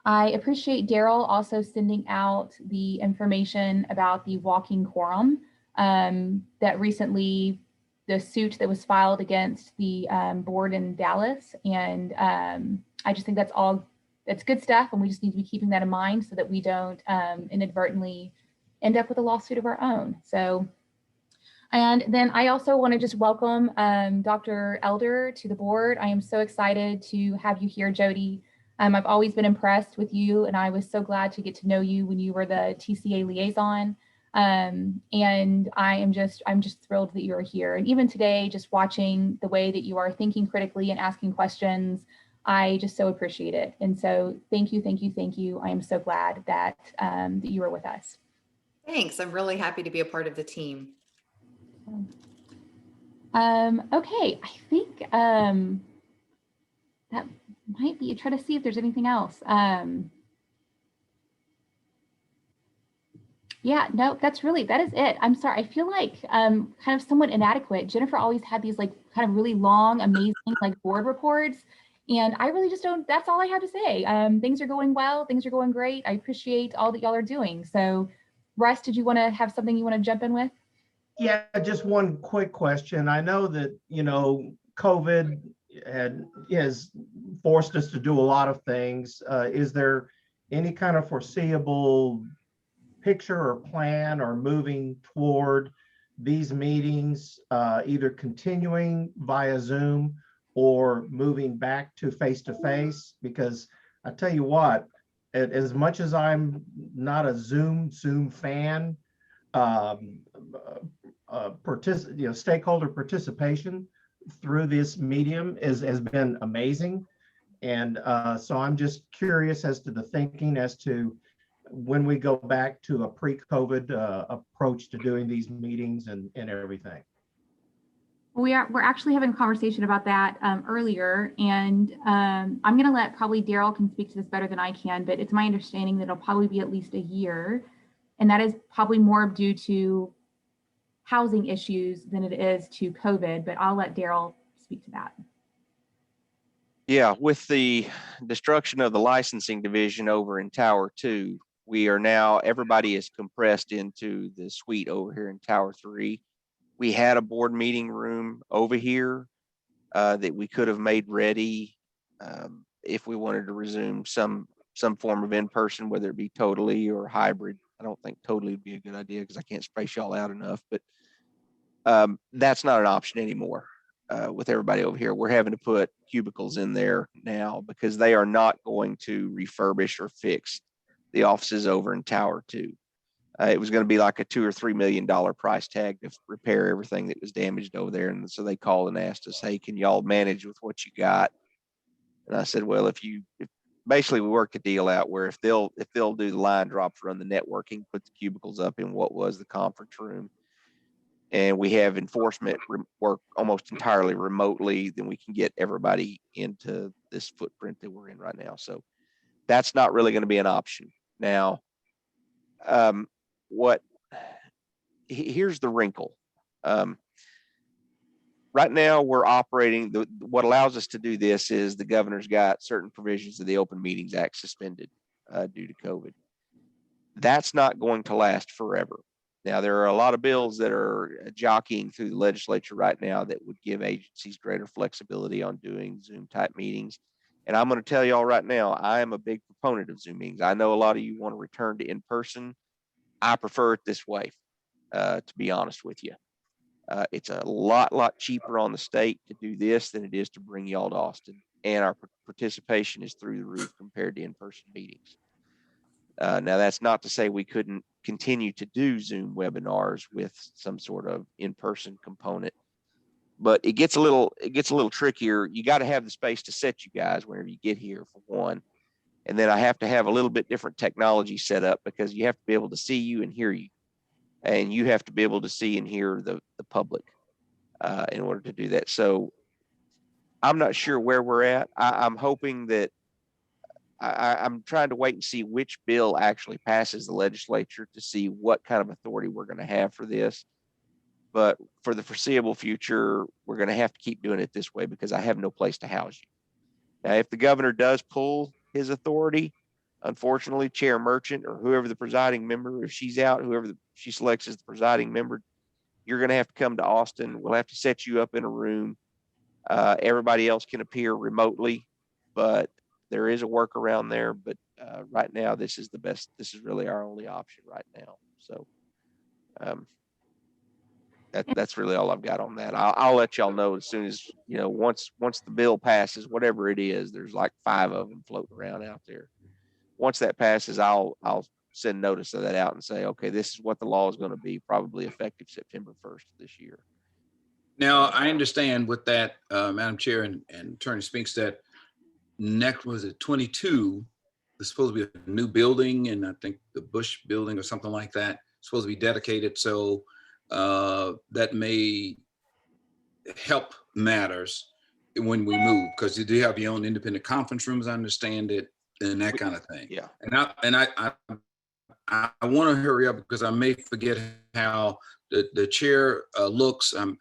I appreciate Daryl also sending out the information about the walking quorum that recently, the suit that was filed against the board in Dallas. And I just think that's good stuff. And we just need to be keeping that in mind so that we don't inadvertently end up with a lawsuit of our own. So, and then I also want to just welcome Dr. Elder to the board. I am so excited to have you here, Jody. I've always been impressed with you, and I was so glad to get to know you when you were the TCA liaison. And I'm just thrilled that you're here. And even today, just watching the way that you are thinking critically and asking questions, I just so appreciate it. And so thank you, thank you, thank you. I am so glad that, that you are with us. Thanks. I'm really happy to be a part of the team. Okay, I think that might be, try to see if there's anything else. Yeah, no, that is it. I'm sorry. I feel like kind of somewhat inadequate. Jennifer always had these like kind of really long, amazing like board reports. And I really just don't, that's all I have to say. Things are going well. Things are going great. I appreciate all that y'all are doing. So Russ, did you want to have something you want to jump in with? Yeah, just one quick question. I know that, COVID has forced us to do a lot of things. Is there any kind of foreseeable picture or plan or moving toward these meetings, either continuing via Zoom or moving back to face-to-face? Because I tell you what, as much as I'm not a Zoom fan, stakeholder participation through this medium has been amazing. And so I'm just curious as to the thinking as to when we go back to a pre-COVID approach to doing these meetings and everything. We're actually having a conversation about that earlier, and I'm going to let probably Daryl can speak to this better than I can, but it's my understanding that it'll probably be at least a year, and that is probably more due to housing issues than it is to COVID, but I'll let Daryl speak to that. Yeah, with the destruction of the licensing division over in Tower 2, we are now, everybody is compressed into the suite over here in Tower 3. We had a board meeting room over here that we could have made ready if we wanted to resume some form of in-person, whether it be totally or hybrid. I don't think totally would be a good idea because I can't space y'all out enough, but that's not an option anymore. With everybody over here, we're having to put cubicles in there now because they are not going to refurbish or fix the offices over in Tower 2. It was going to be like a $2 or $3 million price tag to repair everything that was damaged over there. And so they called and asked us, hey, can y'all manage with what you got? And I said, well, if basically we worked a deal out where if they'll do the line drops, run the networking, put the cubicles up in what was the conference room, and we have enforcement work almost entirely remotely, then we can get everybody into this footprint that we're in right now. So that's not really going to be an option. Now, here's the wrinkle. Right now we're operating, what allows us to do this is the governor's got certain provisions of the Open Meetings Act suspended due to COVID. That's not going to last forever. Now, there are a lot of bills that are jockeying through the legislature right now that would give agencies greater flexibility on doing Zoom type meetings. And I'm going to tell y'all right now, I am a big proponent of Zoom meetings. I know a lot of you want to return to in-person. I prefer it this way, to be honest with you. It's a lot cheaper on the state to do this than it is to bring y'all to Austin. And our participation is through the roof compared to in-person meetings. Now, that's not to say we couldn't continue to do Zoom webinars with some sort of in-person component, but it gets a little trickier. You got to have the space to set you guys whenever you get here, for one. And then I have to have a little bit different technology set up because you have to be able to see you and hear you. And you have to be able to see and hear the public in order to do that. So I'm not sure where we're at. I'm hoping that I'm trying to wait and see which bill actually passes the legislature to see what kind of authority we're going to have for this. But for the foreseeable future, we're going to have to keep doing it this way because I have no place to house you. Now, if the governor does pull his authority, unfortunately, Chair Merchant or whoever the presiding member, if she's out, whoever she selects as the presiding member, you're going to have to come to Austin. We'll have to set you up in a room. Everybody else can appear remotely, but there is a workaround there. But right now, this is the best. This is really our only option right now. So that's really all I've got on that. I'll let y'all know as soon as, you know, once the bill passes, whatever it is, there's like 5 of them floating around out there. Once that passes, I'll send notice of that out and say, okay, this is what the law is going to be, probably effective September 1st this year. Now, I understand with that, Madam Chair and Attorney Spinks, that next was it 22, there's supposed to be a new building, and I think the Bush building or something like that, supposed to be dedicated. So that may help matters when we move, because you do have your own independent conference rooms, I understand it, and that kind of thing. Yeah. And I want to hurry up because I may forget how the chair looks and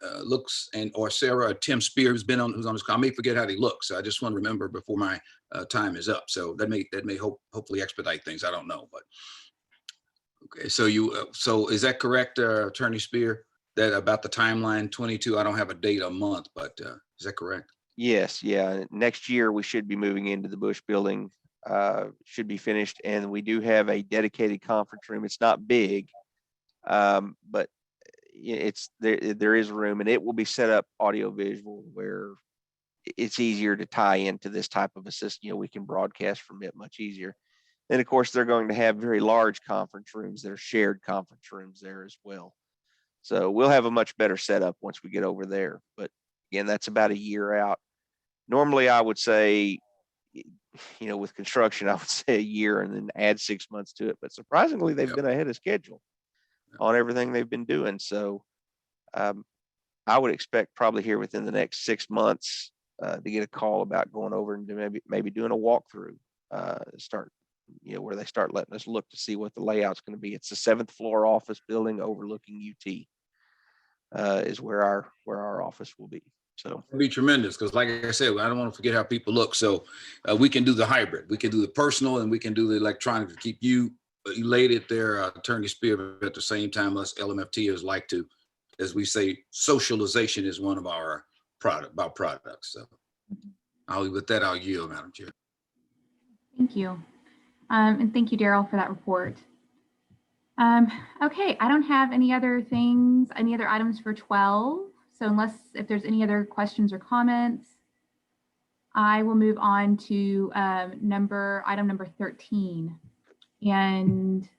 or Sarah or Tim Spear who's on this call. I may forget how they look, so I just want to remember before my time is up. So that may hopefully expedite things. I don't know, but okay. So so is that correct, Attorney Spear? That about the timeline 22? I don't have a date, a month, but is that correct? Yes. Yeah. Next year we should be moving into the Bush building. Should be finished, and we do have a dedicated conference room. It's not big, but it's there is room, and it will be set up audio visual where it's easier to tie into this type of a system. You know, we can broadcast from it much easier. And of course, they're going to have very large conference rooms that are shared conference rooms there as well. So we'll have a much better setup once we get over there. But again, that's about a year out. Normally, I would say, you know, with construction, I would say a year and then add 6 months to it. But surprisingly, they've been ahead of schedule on everything they've been doing. So I would expect probably here within the next 6 months to get a call about going over and maybe doing a walkthrough, start, you know, where they start letting us look to see what the layout's going to be. It's the 7th floor office building overlooking UT is where our office will be. So it'll be tremendous because, like I said, I don't want to forget how people look. So we can do the hybrid. We can do the personal and we can do the electronic to keep you elated there, Attorney Spear. At the same time, us LMFTers like to, as we say, socialization is one of our products. So with that, I'll yield, Madam Chair. Thank you. And thank you, Daryl, for that report. Okay, I don't have any other items for 12. So if there's any other questions or comments, I will move on to item number 13. And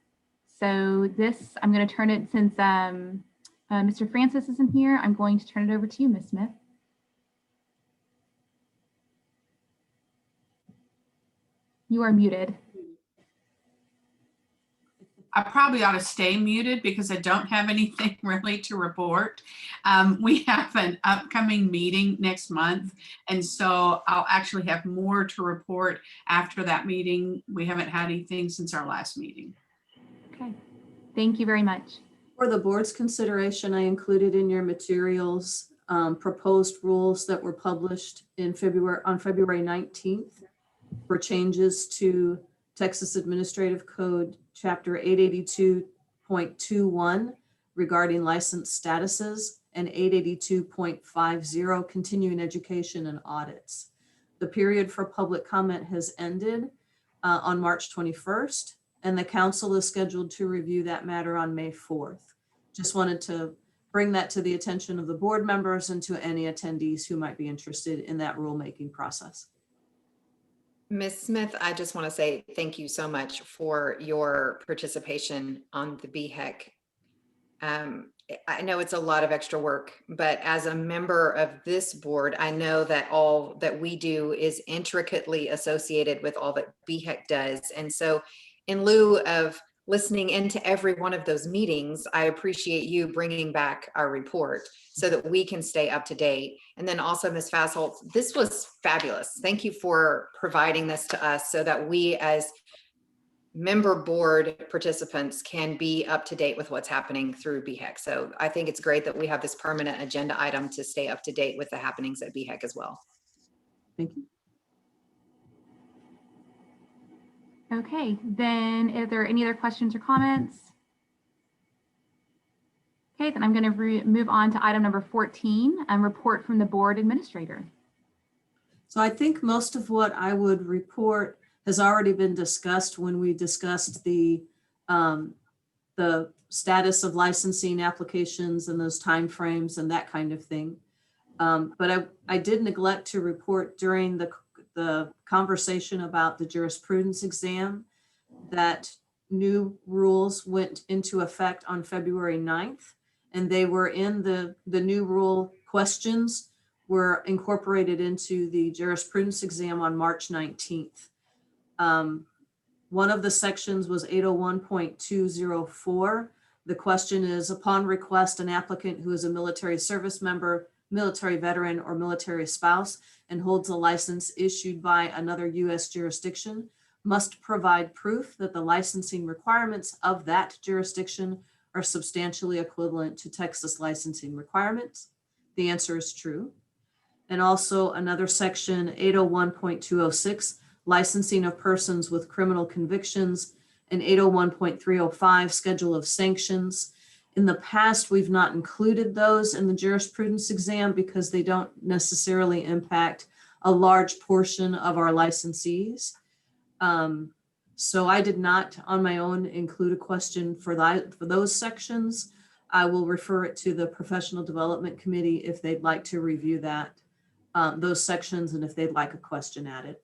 so this, I'm going to turn it, since Mr. Francis isn't here, I'm going to turn it over to you, Ms. Smith. You are muted. I probably ought to stay muted because I don't have anything really to report. We have an upcoming meeting next month, and so I'll actually have more to report after that meeting. We haven't had anything since our last meeting. Okay, thank you very much. For the board's consideration, I included in your materials proposed rules that were published on February 19th for changes to Texas Administrative Code Chapter 882.21 regarding license statuses and 882.50 continuing education and audits. The period for public comment has ended on March 21st, and the council is scheduled to review that matter on May 4th. Just wanted to bring that to the attention of the board members and to any attendees who might be interested in that rulemaking process. Ms. Smith, I just want to say thank you so much for your participation on the BHEC. I know it's a lot of extra work, but as a member of this board, I know that all that we do is intricately associated with all that BHEC does. And so in lieu of listening into every one of those meetings, I appreciate you bringing back our report so that we can stay up to date. And then also, Ms. Fassholt, this was fabulous. Thank you for providing this to us so that we as member board participants can be up to date with what's happening through BHEC. So I think it's great that we have this permanent agenda item to stay up to date with the happenings at BHEC as well. Thank you. Okay, then are there any other questions or comments? Okay, then I'm going to move on to item number 14, report from the board administrator. So I think most of what I would report has already been discussed when we discussed the status of licensing applications and those timeframes and that kind of thing. But I did neglect to report during the conversation about the jurisprudence exam that new rules went into effect on February 9th, and they were in the new rule questions were incorporated into the jurisprudence exam on March 19th. One of the sections was 801.204. The question is, upon request, an applicant who is a military service member, military veteran, or military spouse and holds a license issued by another U.S. jurisdiction must provide proof that the licensing requirements of that jurisdiction are substantially equivalent to Texas licensing requirements. The answer is true. And also another section, 801.206, licensing of persons with criminal convictions, and 801.305, schedule of sanctions. In the past, we've not included those in the jurisprudence exam because they don't necessarily impact a large portion of our licensees. So I did not on my own include a question for those sections. I will refer it to the Professional Development Committee if they'd like to review that, those sections, and if they'd like a question added.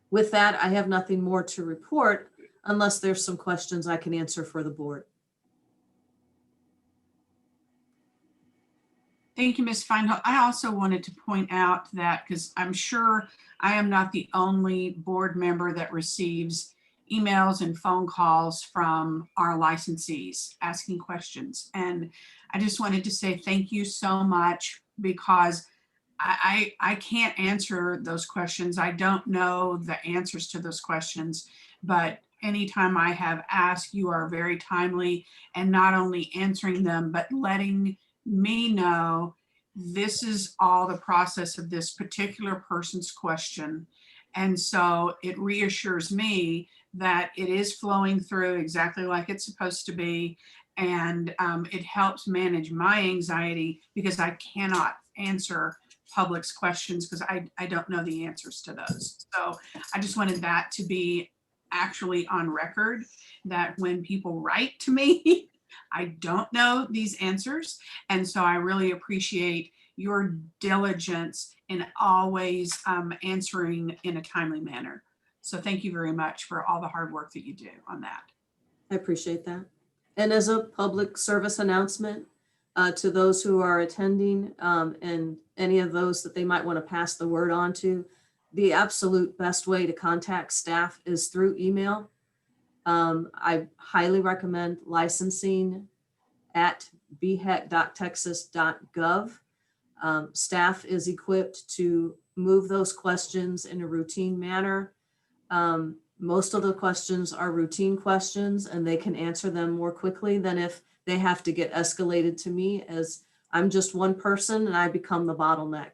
With that, I have nothing more to report unless there's some questions I can answer for the board. Thank you, Ms. Feinholt. I also wanted to point out that, because I'm sure I am not the only board member that receives emails and phone calls from our licensees asking questions. And I just wanted to say thank you so much, because I can't answer those questions. I don't know the answers to those questions, but anytime I have asked, you are very timely, and not only answering them, but letting me know this is all the process of this particular person's question. And so it reassures me that it is flowing through exactly like it's supposed to be. And it helps manage my anxiety, because I cannot answer public's questions because I don't know the answers to those. So I just wanted that to be actually on record, that when people write to me, I don't know these answers. And so I really appreciate your diligence in always answering in a timely manner. So thank you very much for all the hard work that you do on that. I appreciate that. And as a public service announcement to those who are attending and any of those that they might want to pass the word on to, the absolute best way to contact staff is through email. I highly recommend licensing@bhec.texas.gov. Staff is equipped to move those questions in a routine manner. Most of the questions are routine questions, and they can answer them more quickly than if they have to get escalated to me, as I'm just one person and I become the bottleneck.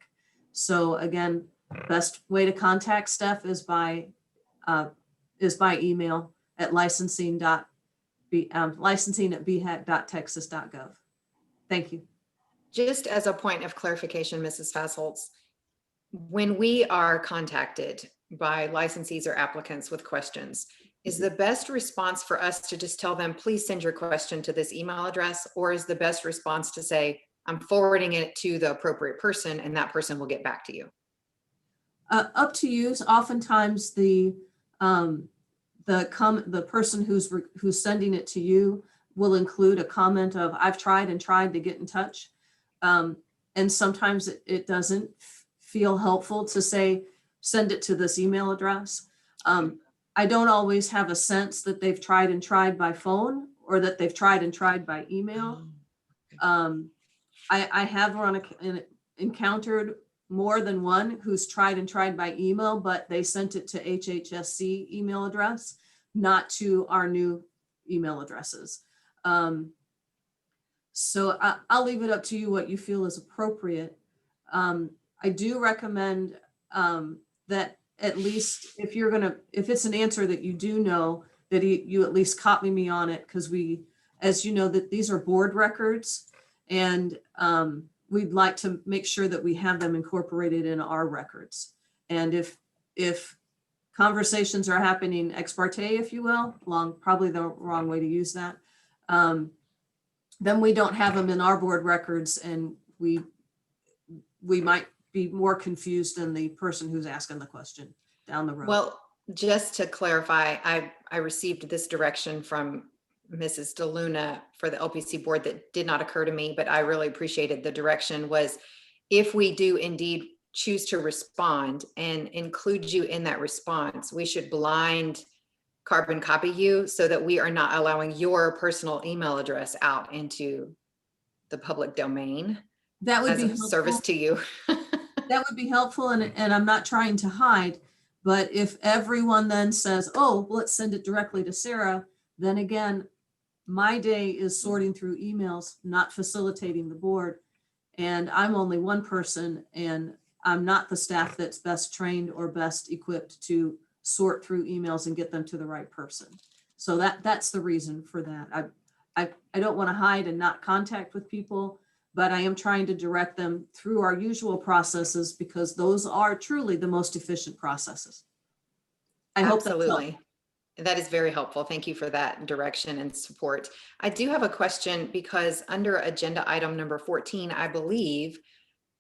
So again, best way to contact staff is by email at licensing@bhec.texas.gov. Thank you. Just as a point of clarification, Mrs. Fassholtz, when we are contacted by licensees or applicants with questions, is the best response for us to just tell them, please send your question to this email address? Or is the best response to say, I'm forwarding it to the appropriate person and that person will get back to you? Up to you. Oftentimes the person who's sending it to you will include a comment of, I've tried and tried to get in touch. And sometimes it doesn't feel helpful to say, send it to this email address. I don't always have a sense that they've tried and tried by phone or that they've tried and tried by email. I have encountered more than one who's tried and tried by email, but they sent it to HHSC email address, not to our new email addresses. So I'll leave it up to you what you feel is appropriate. I do recommend that at least if it's an answer that you do know, that you at least copy me on it, because as you know, that these are board records, and we'd like to make sure that we have them incorporated in our records. And if conversations are happening ex parte, if you will, probably the wrong way to use that, then we don't have them in our board records, and we might be more confused than the person who's asking the question down the road. Well, just to clarify, I received this direction from Mrs. DeLuna for the LPC board that did not occur to me, but I really appreciated the direction was, if we do indeed choose to respond and include you in that response, we should blind carbon copy you so that we are not allowing your personal email address out into the public domain. That would as be a helpful. service to you. That would be helpful, and I'm not trying to hide, but if everyone then says, oh, let's send it directly to Sarah, then again, my day is sorting through emails, not facilitating the board. And I'm only one person, and I'm not the staff that's best trained or best equipped to sort through emails and get them to the right person. So that's the reason for that. I don't want to hide and not contact with people, but I am trying to direct them through our usual processes, because those are truly the most efficient processes. I hope that's helpful. Absolutely. That is very helpful. Thank you for that direction and support. I do have a question, because under agenda item number 14, I believe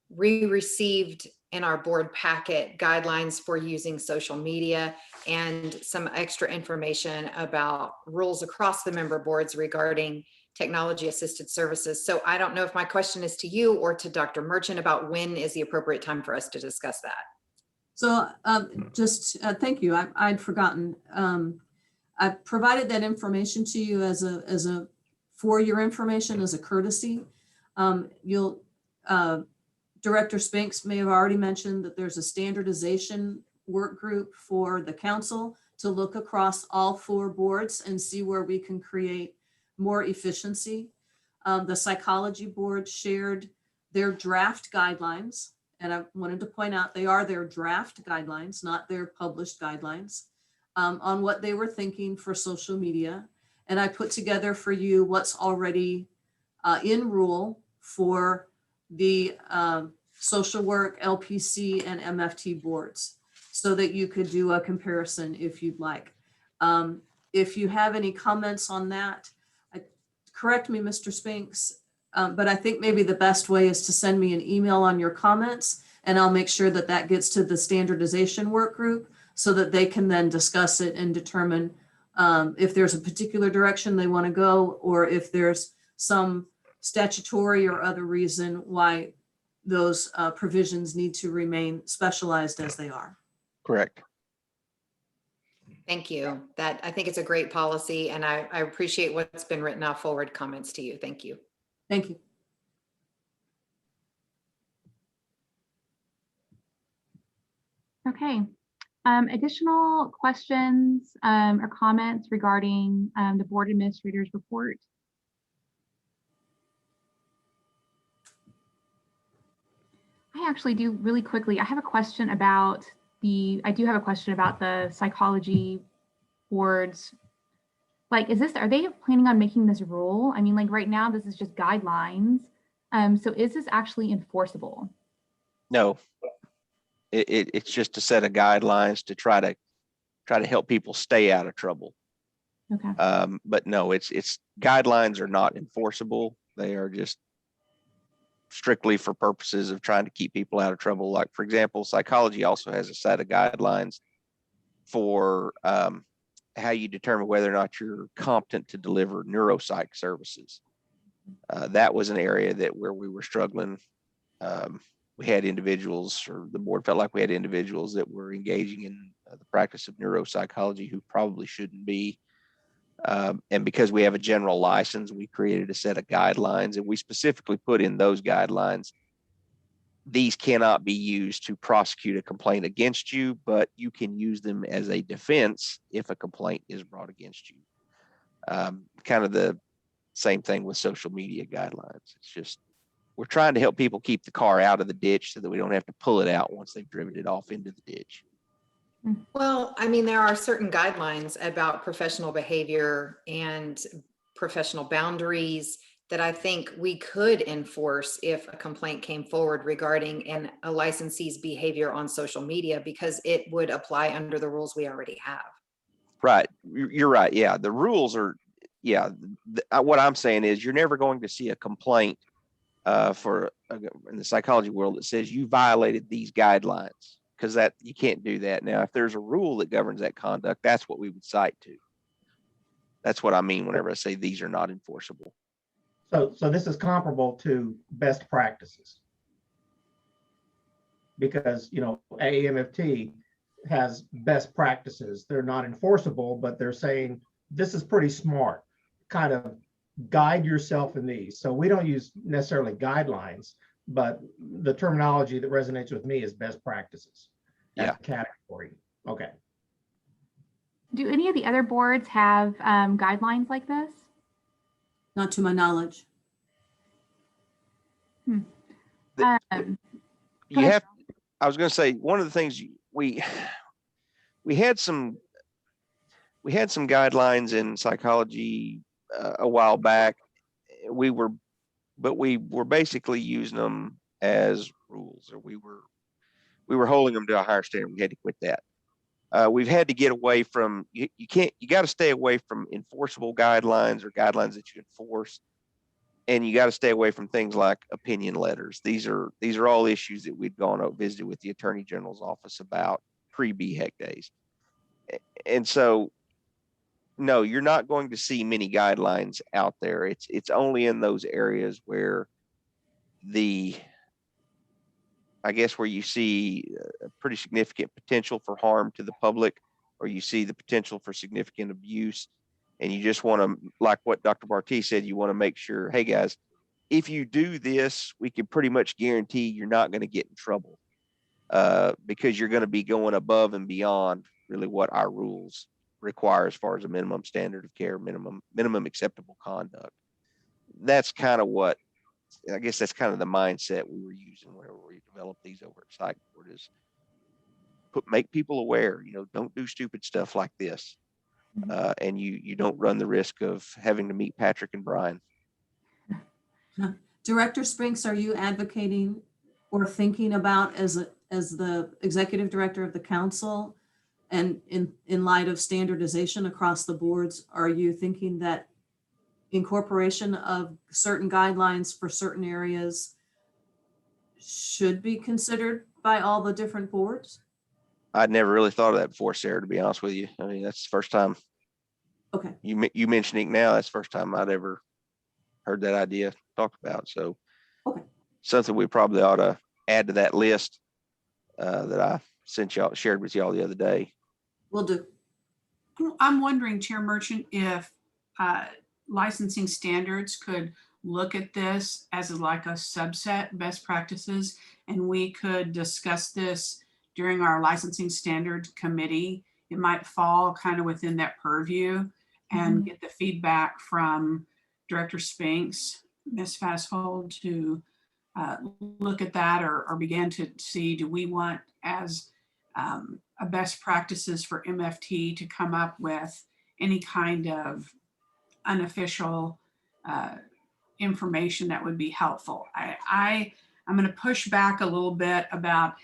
we received in our board packet guidelines for using social media and some extra information about rules across the member boards regarding technology assisted services. So I don't know if my question is to you or to Dr. Merchant about when is the appropriate time for us to discuss that. So thank you. I'd forgotten. I provided that information to you for your information as a courtesy. Director Spinks may have already mentioned that there's a standardization work group for the council to look across all 4 boards and see where we can create more efficiency. The psychology board shared their draft guidelines, and I wanted to point out they are their draft guidelines, not their published guidelines, on what they were thinking for social media. And I put together for you what's already in rule for the social work, LPC, and MFT boards, so that you could do a comparison if you'd like. If you have any comments on that, correct me, Mr. Spinks, but I think maybe the best way is to send me an email on your comments, and I'll make sure that that gets to the standardization work group so that they can then discuss it and determine if there's a particular direction they want to go, or if there's some statutory or other reason why those provisions need to remain specialized as they are. Correct. Thank you. I think it's a great policy, and I appreciate what's been written. I'll forward comments to you. Thank you. Thank you. Okay. Additional questions or comments regarding the board administrator's report? I actually do really quickly. I have a question about the psychology boards. Like, are they planning on making this rule? I mean, like right now, this is just guidelines. So is this actually enforceable? No, it's just a set of guidelines to try to help people stay out of trouble. Okay. But no, it's guidelines are not enforceable. They are just strictly for purposes of trying to keep people out of trouble. Like, for example, psychology also has a set of guidelines for how you determine whether or not you're competent to deliver neuropsych services. That was an area where we were struggling. We had individuals, or the board felt like we had individuals that were engaging in the practice of neuropsychology who probably shouldn't be. And because we have a general license, we created a set of guidelines, and we specifically put in those guidelines, these cannot be used to prosecute a complaint against you, but you can use them as a defense if a complaint is brought against you. Kind of the same thing with social media guidelines. It's just, we're trying to help people keep the car out of the ditch so that we don't have to pull it out once they've driven it off into the ditch. Well, I mean, there are certain guidelines about professional behavior and professional boundaries that I think we could enforce if a complaint came forward regarding a licensee's behavior on social media, because it would apply under the rules we already have. Right. You're right. Yeah. The rules are, yeah. What I'm saying is you're never going to see a complaint in the psychology world that says you violated these guidelines, because that you can't do that. Now, if there's a rule that governs that conduct, that's what we would cite to. That's what I mean whenever I say these are not enforceable. So this is comparable to best practices. Because, AAMFT has best practices. They're not enforceable, but they're saying this is pretty smart. Kind of guide yourself in these. So we don't use necessarily guidelines, but the terminology that resonates with me is best practices. Yeah. Category. Okay. Do any of the other boards have guidelines like this? Not to my knowledge. Go You ahead. have, I was going to say, one of the things we had some guidelines in psychology a while back. We were basically using them as rules, or we were holding them to a higher standard. We had to quit that. We've had to get away from, you got to stay away from enforceable guidelines or guidelines that you enforce. And you got to stay away from things like opinion letters. These are all issues that we'd gone out visited with the Attorney General's office about pre-BHEC days. And so, no, you're not going to see many guidelines out there. It's only in those areas where where you see a pretty significant potential for harm to the public, or you see the potential for significant abuse. And you just want to, like what Dr. Barty said, you want to make sure, hey guys, if you do this, we can pretty much guarantee you're not going to get in trouble because you're going to be going above and beyond really what our rules require as far as a minimum standard of care, minimum acceptable conduct. That's kind of what, I guess that's kind of the mindset we were using whenever we developed these over at Psych Board, is make people aware, don't do stupid stuff like this. And you don't run the risk of having to meet Patrick and Brian. Director Spinks, are you advocating or thinking about as the executive director of the council, and in light of standardization across the boards, are you thinking that incorporation of certain guidelines for certain areas should be considered by all the different boards? I'd never really thought of that before, Sarah, to be honest with you. I mean, that's the first time. Okay. You mentioning it now, that's the first time I'd ever heard that idea talked about. So okay. Something we probably ought to add to that list that I shared with y'all the other day. Will do. I'm wondering, Chair Merchant, if licensing standards could look at this as like a subset, best practices, and we could discuss this during our licensing standards committee. It might fall kind of within that purview, and get the feedback from Director Spinks, Ms. Fasthold, to look at that or begin to see, do we want as a best practices for MFT to come up with any kind of unofficial information that would be helpful. I'm going to push back a little bit about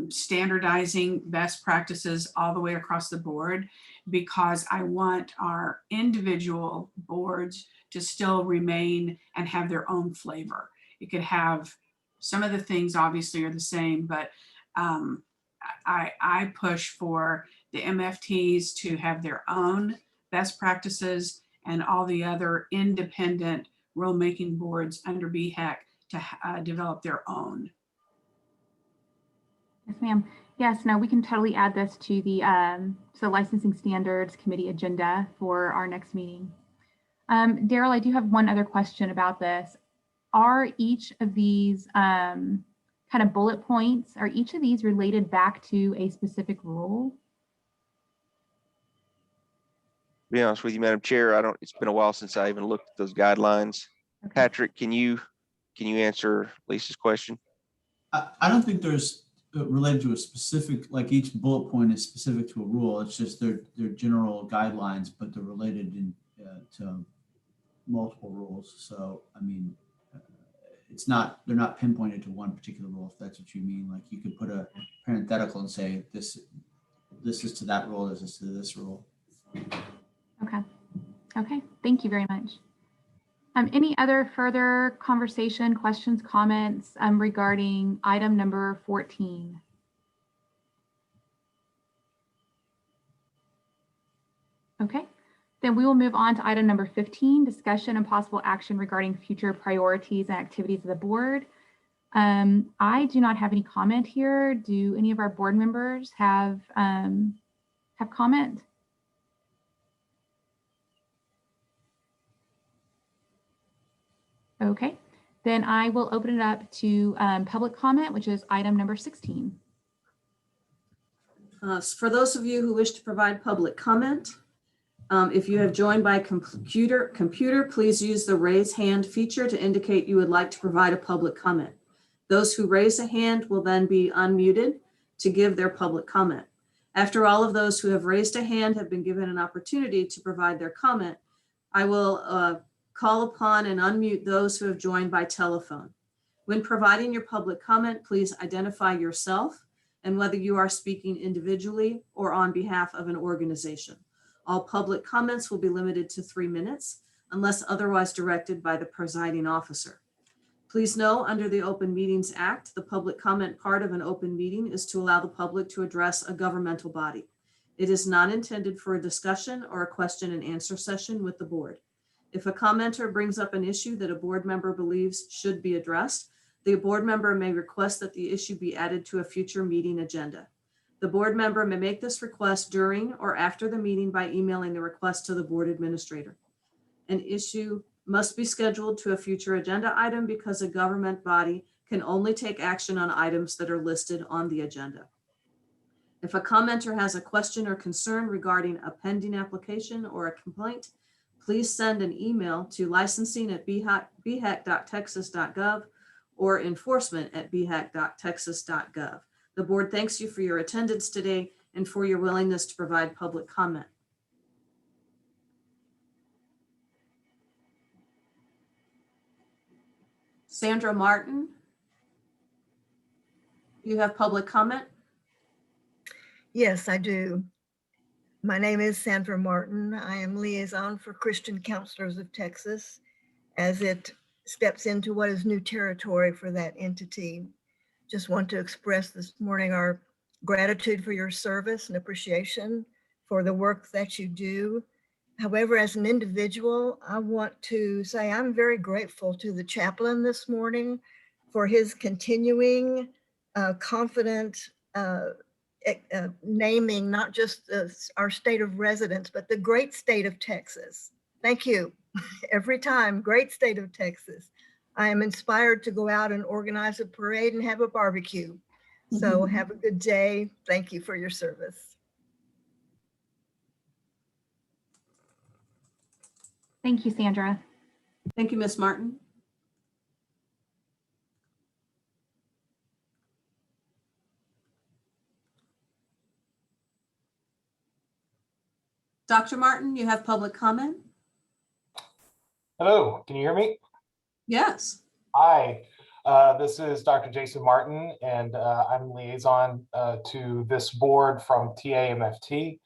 standardizing best practices all the way across the board, because I want our individual boards to still remain and have their own flavor. It could have, some of the things obviously are the same, but I push for the MFTs to have their own best practices and all the other independent rulemaking boards under BHEC to develop their own. Yes, ma'am. Yes, no, we can totally add this to the licensing standards committee agenda for our next meeting. Daryl, I do have one other question about this. Are each of these kind of bullet points, are each of these related back to a specific rule? To be honest with you, Madam Chair, it's been a while since I even looked at those guidelines. Okay. Patrick, can you answer Lisa's question? I don't think there's related to a specific, like each bullet point is specific to a rule. It's just they're general guidelines, but they're related to multiple rules. So, I mean, they're not pinpointed to one particular rule, if that's what you mean. Like you could put a parenthetical and say, this is to that rule, this is to this rule. Okay. Okay. Thank you very much. Any other further conversation, questions, comments regarding item number 14? Okay, then we will move on to item number 15, discussion and possible action regarding future priorities and activities of the board. I do not have any comment here. Do any of our board members have comment? Okay, then I will open it up to public comment, which is item number 16. For those of you who wish to provide public comment, if you have joined by computer, please use the raise hand feature to indicate you would like to provide a public comment. Those who raise a hand will then be unmuted to give their public comment. After all of those who have raised a hand have been given an opportunity to provide their comment, I will call upon and unmute those who have joined by telephone. When providing your public comment, please identify yourself and whether you are speaking individually or on behalf of an organization. All public comments will be limited to 3 minutes unless otherwise directed by the presiding officer. Please know, under the Open Meetings Act, the public comment part of an open meeting is to allow the public to address a governmental body. It is not intended for a discussion or a question and answer session with the board. If a commenter brings up an issue that a board member believes should be addressed, the board member may request that the issue be added to a future meeting agenda. The board member may make this request during or after the meeting by emailing the request to the board administrator. An issue must be scheduled to a future agenda item because a government body can only take action on items that are listed on the agenda. If a commenter has a question or concern regarding a pending application or a complaint, please send an email to licensing@bhec.texas.gov or enforcement@bhec.texas.gov. The board thanks you for your attendance today and for your willingness to provide public comment. Sandra Martin, you have public comment? Yes, I do. My name is Sandra Martin. I am liaison for Christian Counselors of Texas as it steps into what is new territory for that entity. Just want to express this morning our gratitude for your service and appreciation for the work that you do. However, as an individual, I want to say I'm very grateful to the chaplain this morning for his continuing confident naming not just our state of residence, but the great state of Texas. Thank you. Every time, great state of Texas. I am inspired to go out and organize a parade and have a barbecue. So have a good day. Thank you for your service. Thank you, Sandra. Thank you, Ms. Martin. Dr. Martin, you have public comment? Hello, can you hear me? Yes. Hi, this is Dr. Jason Martin, and I'm liaison to this board from TAMFT.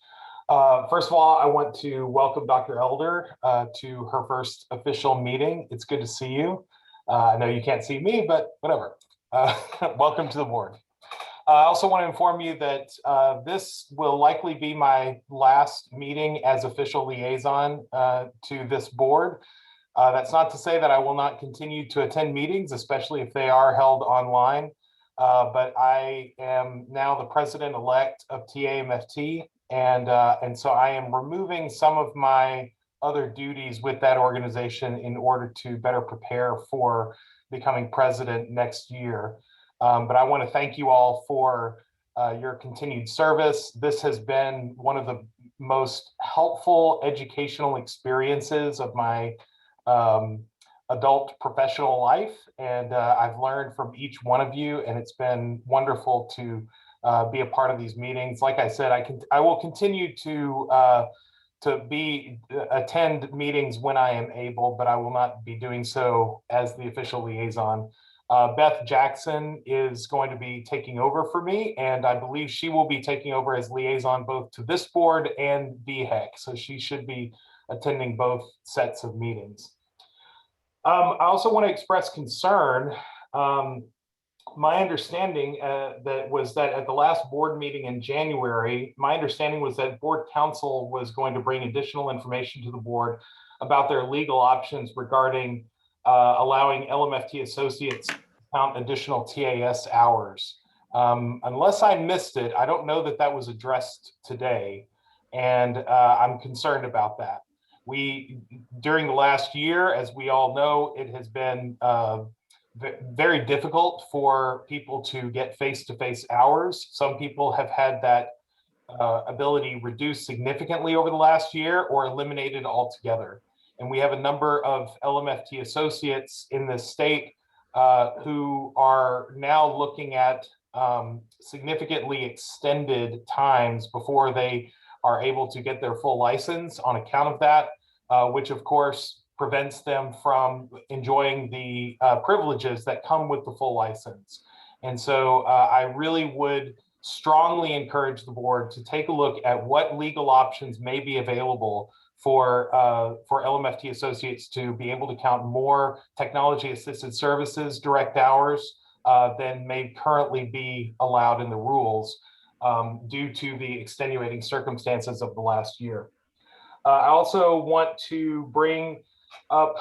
First of all, I want to welcome Dr. Elder to her first official meeting. It's good to see you. I know you can't see me, but whatever. Welcome to the board. I also want to inform you that this will likely be my last meeting as official liaison to this board. That's not to say that I will not continue to attend meetings, especially if they are held online. But I am now the president-elect of TAMFT, and so I am removing some of my other duties with that organization in order to better prepare for becoming president next year. But I want to thank you all for your continued service. This has been one of the most helpful educational experiences of my adult professional life. And I've learned from each one of you, and it's been wonderful to be a part of these meetings. Like I said, I will continue to attend meetings when I am able, but I will not be doing so as the official liaison. Beth Jackson is going to be taking over for me, and I believe she will be taking over as liaison both to this board and BHEC. So she should be attending both sets of meetings. I also want to express concern. My understanding that at the last board meeting in January, my understanding was that board counsel was going to bring additional information to the board about their legal options regarding allowing LMFT associates to count additional TAS hours. Unless I missed it, I don't know that that was addressed today, and I'm concerned about that. During the last year, as we all know, it has been very difficult for people to get face-to-face hours. Some people have had that ability reduced significantly over the last year or eliminated altogether. And we have a number of LMFT associates in this state who are now looking at significantly extended times before they are able to get their full license on account of that, which of course prevents them from enjoying the privileges that come with the full license. And so I really would strongly encourage the board to take a look at what legal options may be available for LMFT associates to be able to count more technology assisted services direct hours than may currently be allowed in the rules due to the extenuating circumstances of the last year. I also want to bring up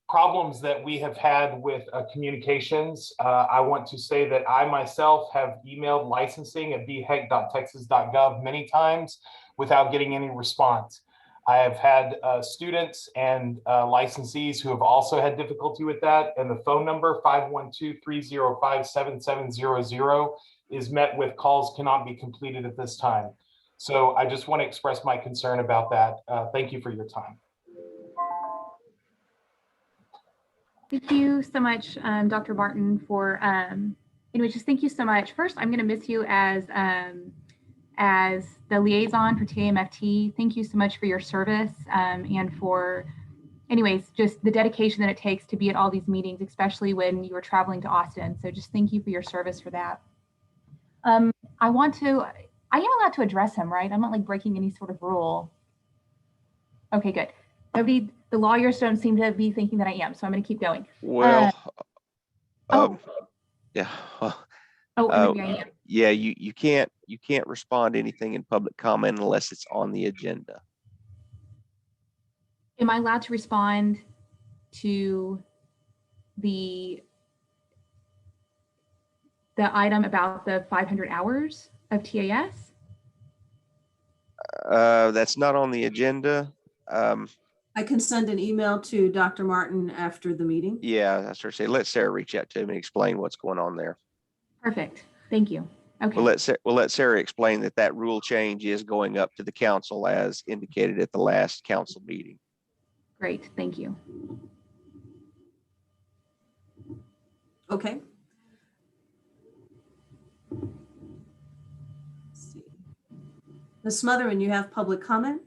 problems that we have had with communications. I want to say that I myself have emailed licensing at bhec.texas.gov many times without getting any response. I have had students and licensees who have also had difficulty with that, and the phone number 512-305-7700 is met with calls cannot be completed at this time. So I just want to express my concern about that. Thank you for your time. Thank you so much, Dr. Martin, for, anyway, just thank you so much. First, I'm going to miss you as the liaison for TAMFT. Thank you so much for your service and for, anyways, just the dedication that it takes to be at all these meetings, especially when you were traveling to Austin. So just thank you for your service for that. I am allowed to address him, right? I'm not like breaking any sort of rule. Okay, good. Nobody, the lawyers don't seem to be thinking that I am, so I'm going to keep going. Well, yeah. Maybe I am. Yeah, you can't respond to anything in public comment unless it's on the agenda. Am I allowed to respond to the item about the 500 hours of TAS? That's not on the agenda. I can send an email to Dr. Martin after the meeting. Yeah, that's what I say. Let Sarah reach out to him and explain what's going on there. Perfect. Thank you. Okay. We'll let Sarah explain that rule change is going up to the council as indicated at the last council meeting. Great. Thank you. Okay. Let's see. Ms. Smotherman, you have public comment?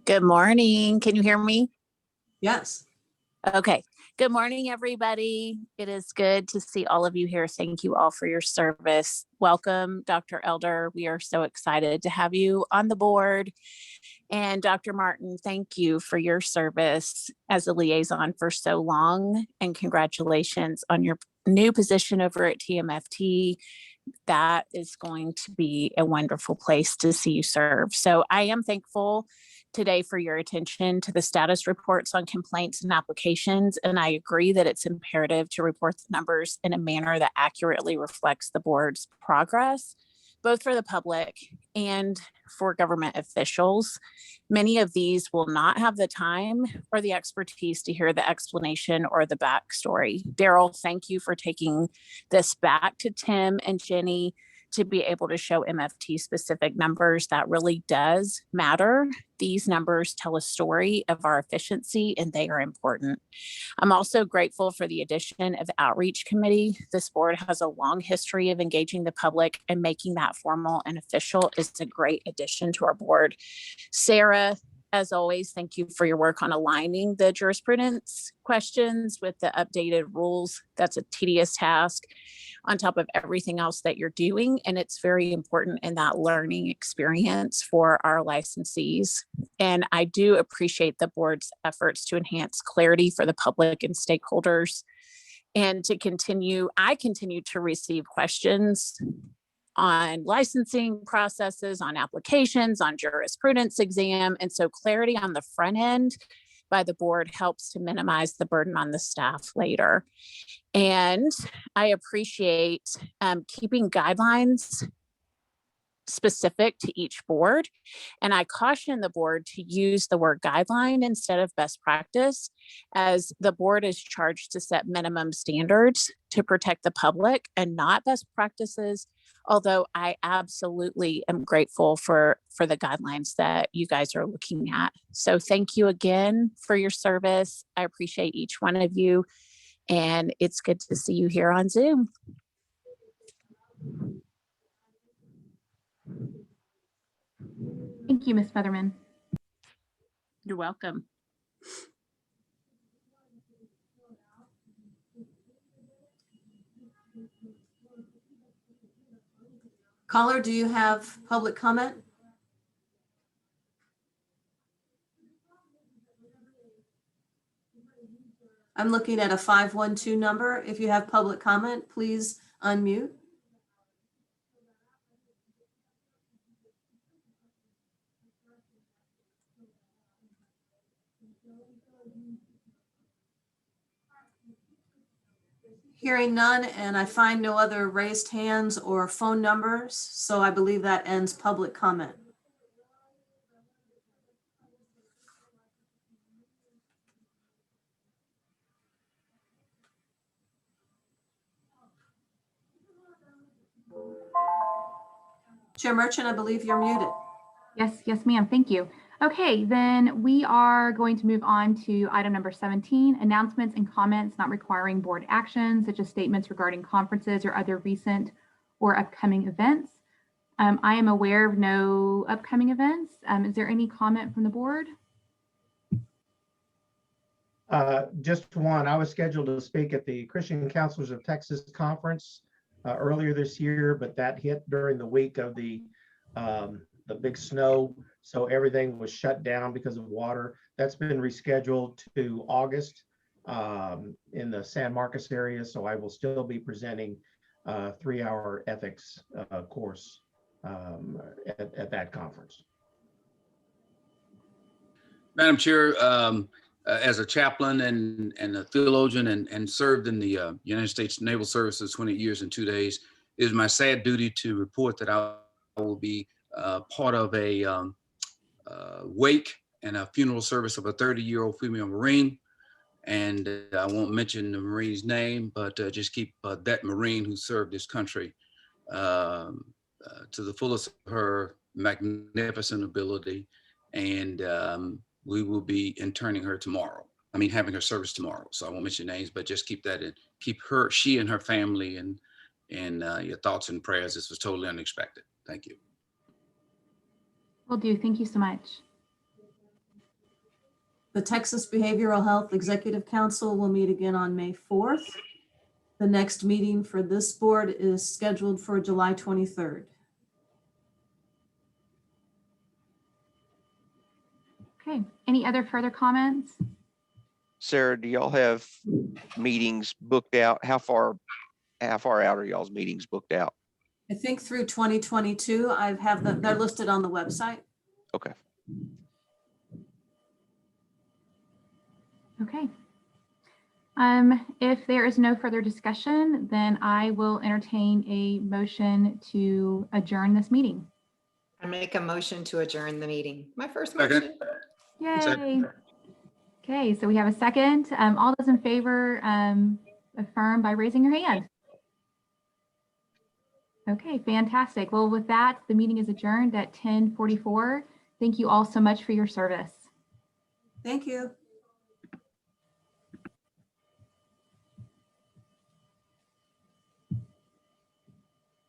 Good morning. Can you hear me? Yes. Okay. Good morning, everybody. It is good to see all of you here. Thank you all for your service. Welcome, Dr. Elder. We are so excited to have you on the board. And Dr. Martin, thank you for your service as a liaison for so long. And congratulations on your new position over at TMFT. That is going to be a wonderful place to see you serve. So I am thankful today for your attention to the status reports on complaints and applications. And I agree that it's imperative to report the numbers in a manner that accurately reflects the board's progress, both for the public and for government officials. Many of these will not have the time or the expertise to hear the explanation or the backstory. Daryl, thank you for taking this back to Tim and Jenny to be able to show MFT specific numbers. That really does matter. These numbers tell a story of our efficiency and they are important. I'm also grateful for the addition of the Outreach Committee. This board has a long history of engaging the public, and making that formal and official is a great addition to our board. Sarah, as always, thank you for your work on aligning the jurisprudence questions with the updated rules. That's a tedious task on top of everything else that you're doing. And it's very important in that learning experience for our licensees. And I do appreciate the board's efforts to enhance clarity for the public and stakeholders. And I continue to receive questions on licensing processes, on applications, on jurisprudence exam. And so clarity on the front end by the board helps to minimize the burden on the staff later. And I appreciate keeping guidelines specific to each board. And I caution the board to use the word guideline instead of best practice, as the board is charged to set minimum standards to protect the public and not best practices. Although I absolutely am grateful for the guidelines that you guys are looking at. So thank you again for your service. I appreciate each one of you. And it's good to see you here on Zoom. Thank you, Ms. Featherman. You're welcome. Caller, do you have public comment? I'm looking at a 512 number. If you have public comment, please unmute. Hearing none, and I find no other raised hands or phone numbers, so I believe that ends public comment. Chair Merchant, I believe you're muted. Yes, ma'am. Thank you. Okay, then we are going to move on to item number 17, announcements and comments not requiring board action, such as statements regarding conferences or other recent or upcoming events. I am aware of no upcoming events. Is there any comment from the board? Just one. I was scheduled to speak at the Christian Counselors of Texas Conference earlier this year, but that hit during the week of the big snow, so everything was shut down because of water. That's been rescheduled to August in the San Marcos area, so I will still be presenting a 3-hour ethics course at that conference. Madam Chair, as a chaplain and a theologian and served in the United States Naval Services 20 years and 2 days, it is my sad duty to report that I will be part of a wake and a funeral service of a 30-year-old female Marine. And I won't mention the Marine's name, but just keep that Marine who served this country to the fullest of her magnificent ability. And we will be interning her tomorrow. I mean, having her service tomorrow. So I won't mention names, but just keep that in, keep she and her family in your thoughts and prayers. This was totally unexpected. Thank you. Will do. Thank you so much. The Texas Behavioral Health Executive Council will meet again on May 4th. The next meeting for this board is scheduled for July 23rd. Okay, any other further comments? Sarah, do y'all have meetings booked out? How far out are y'all's meetings booked out? I think through 2022, they're listed on the website. Okay. Okay. If there is no further discussion, then I will entertain a motion to adjourn this meeting. I make a motion to adjourn the meeting. My first Second. motion. Yay. Okay, so we have a second. All those in favor affirm by raising your hand. Okay, fantastic. Well, with that, the meeting is adjourned at 10:44. Thank you all so much for your service. Thank you.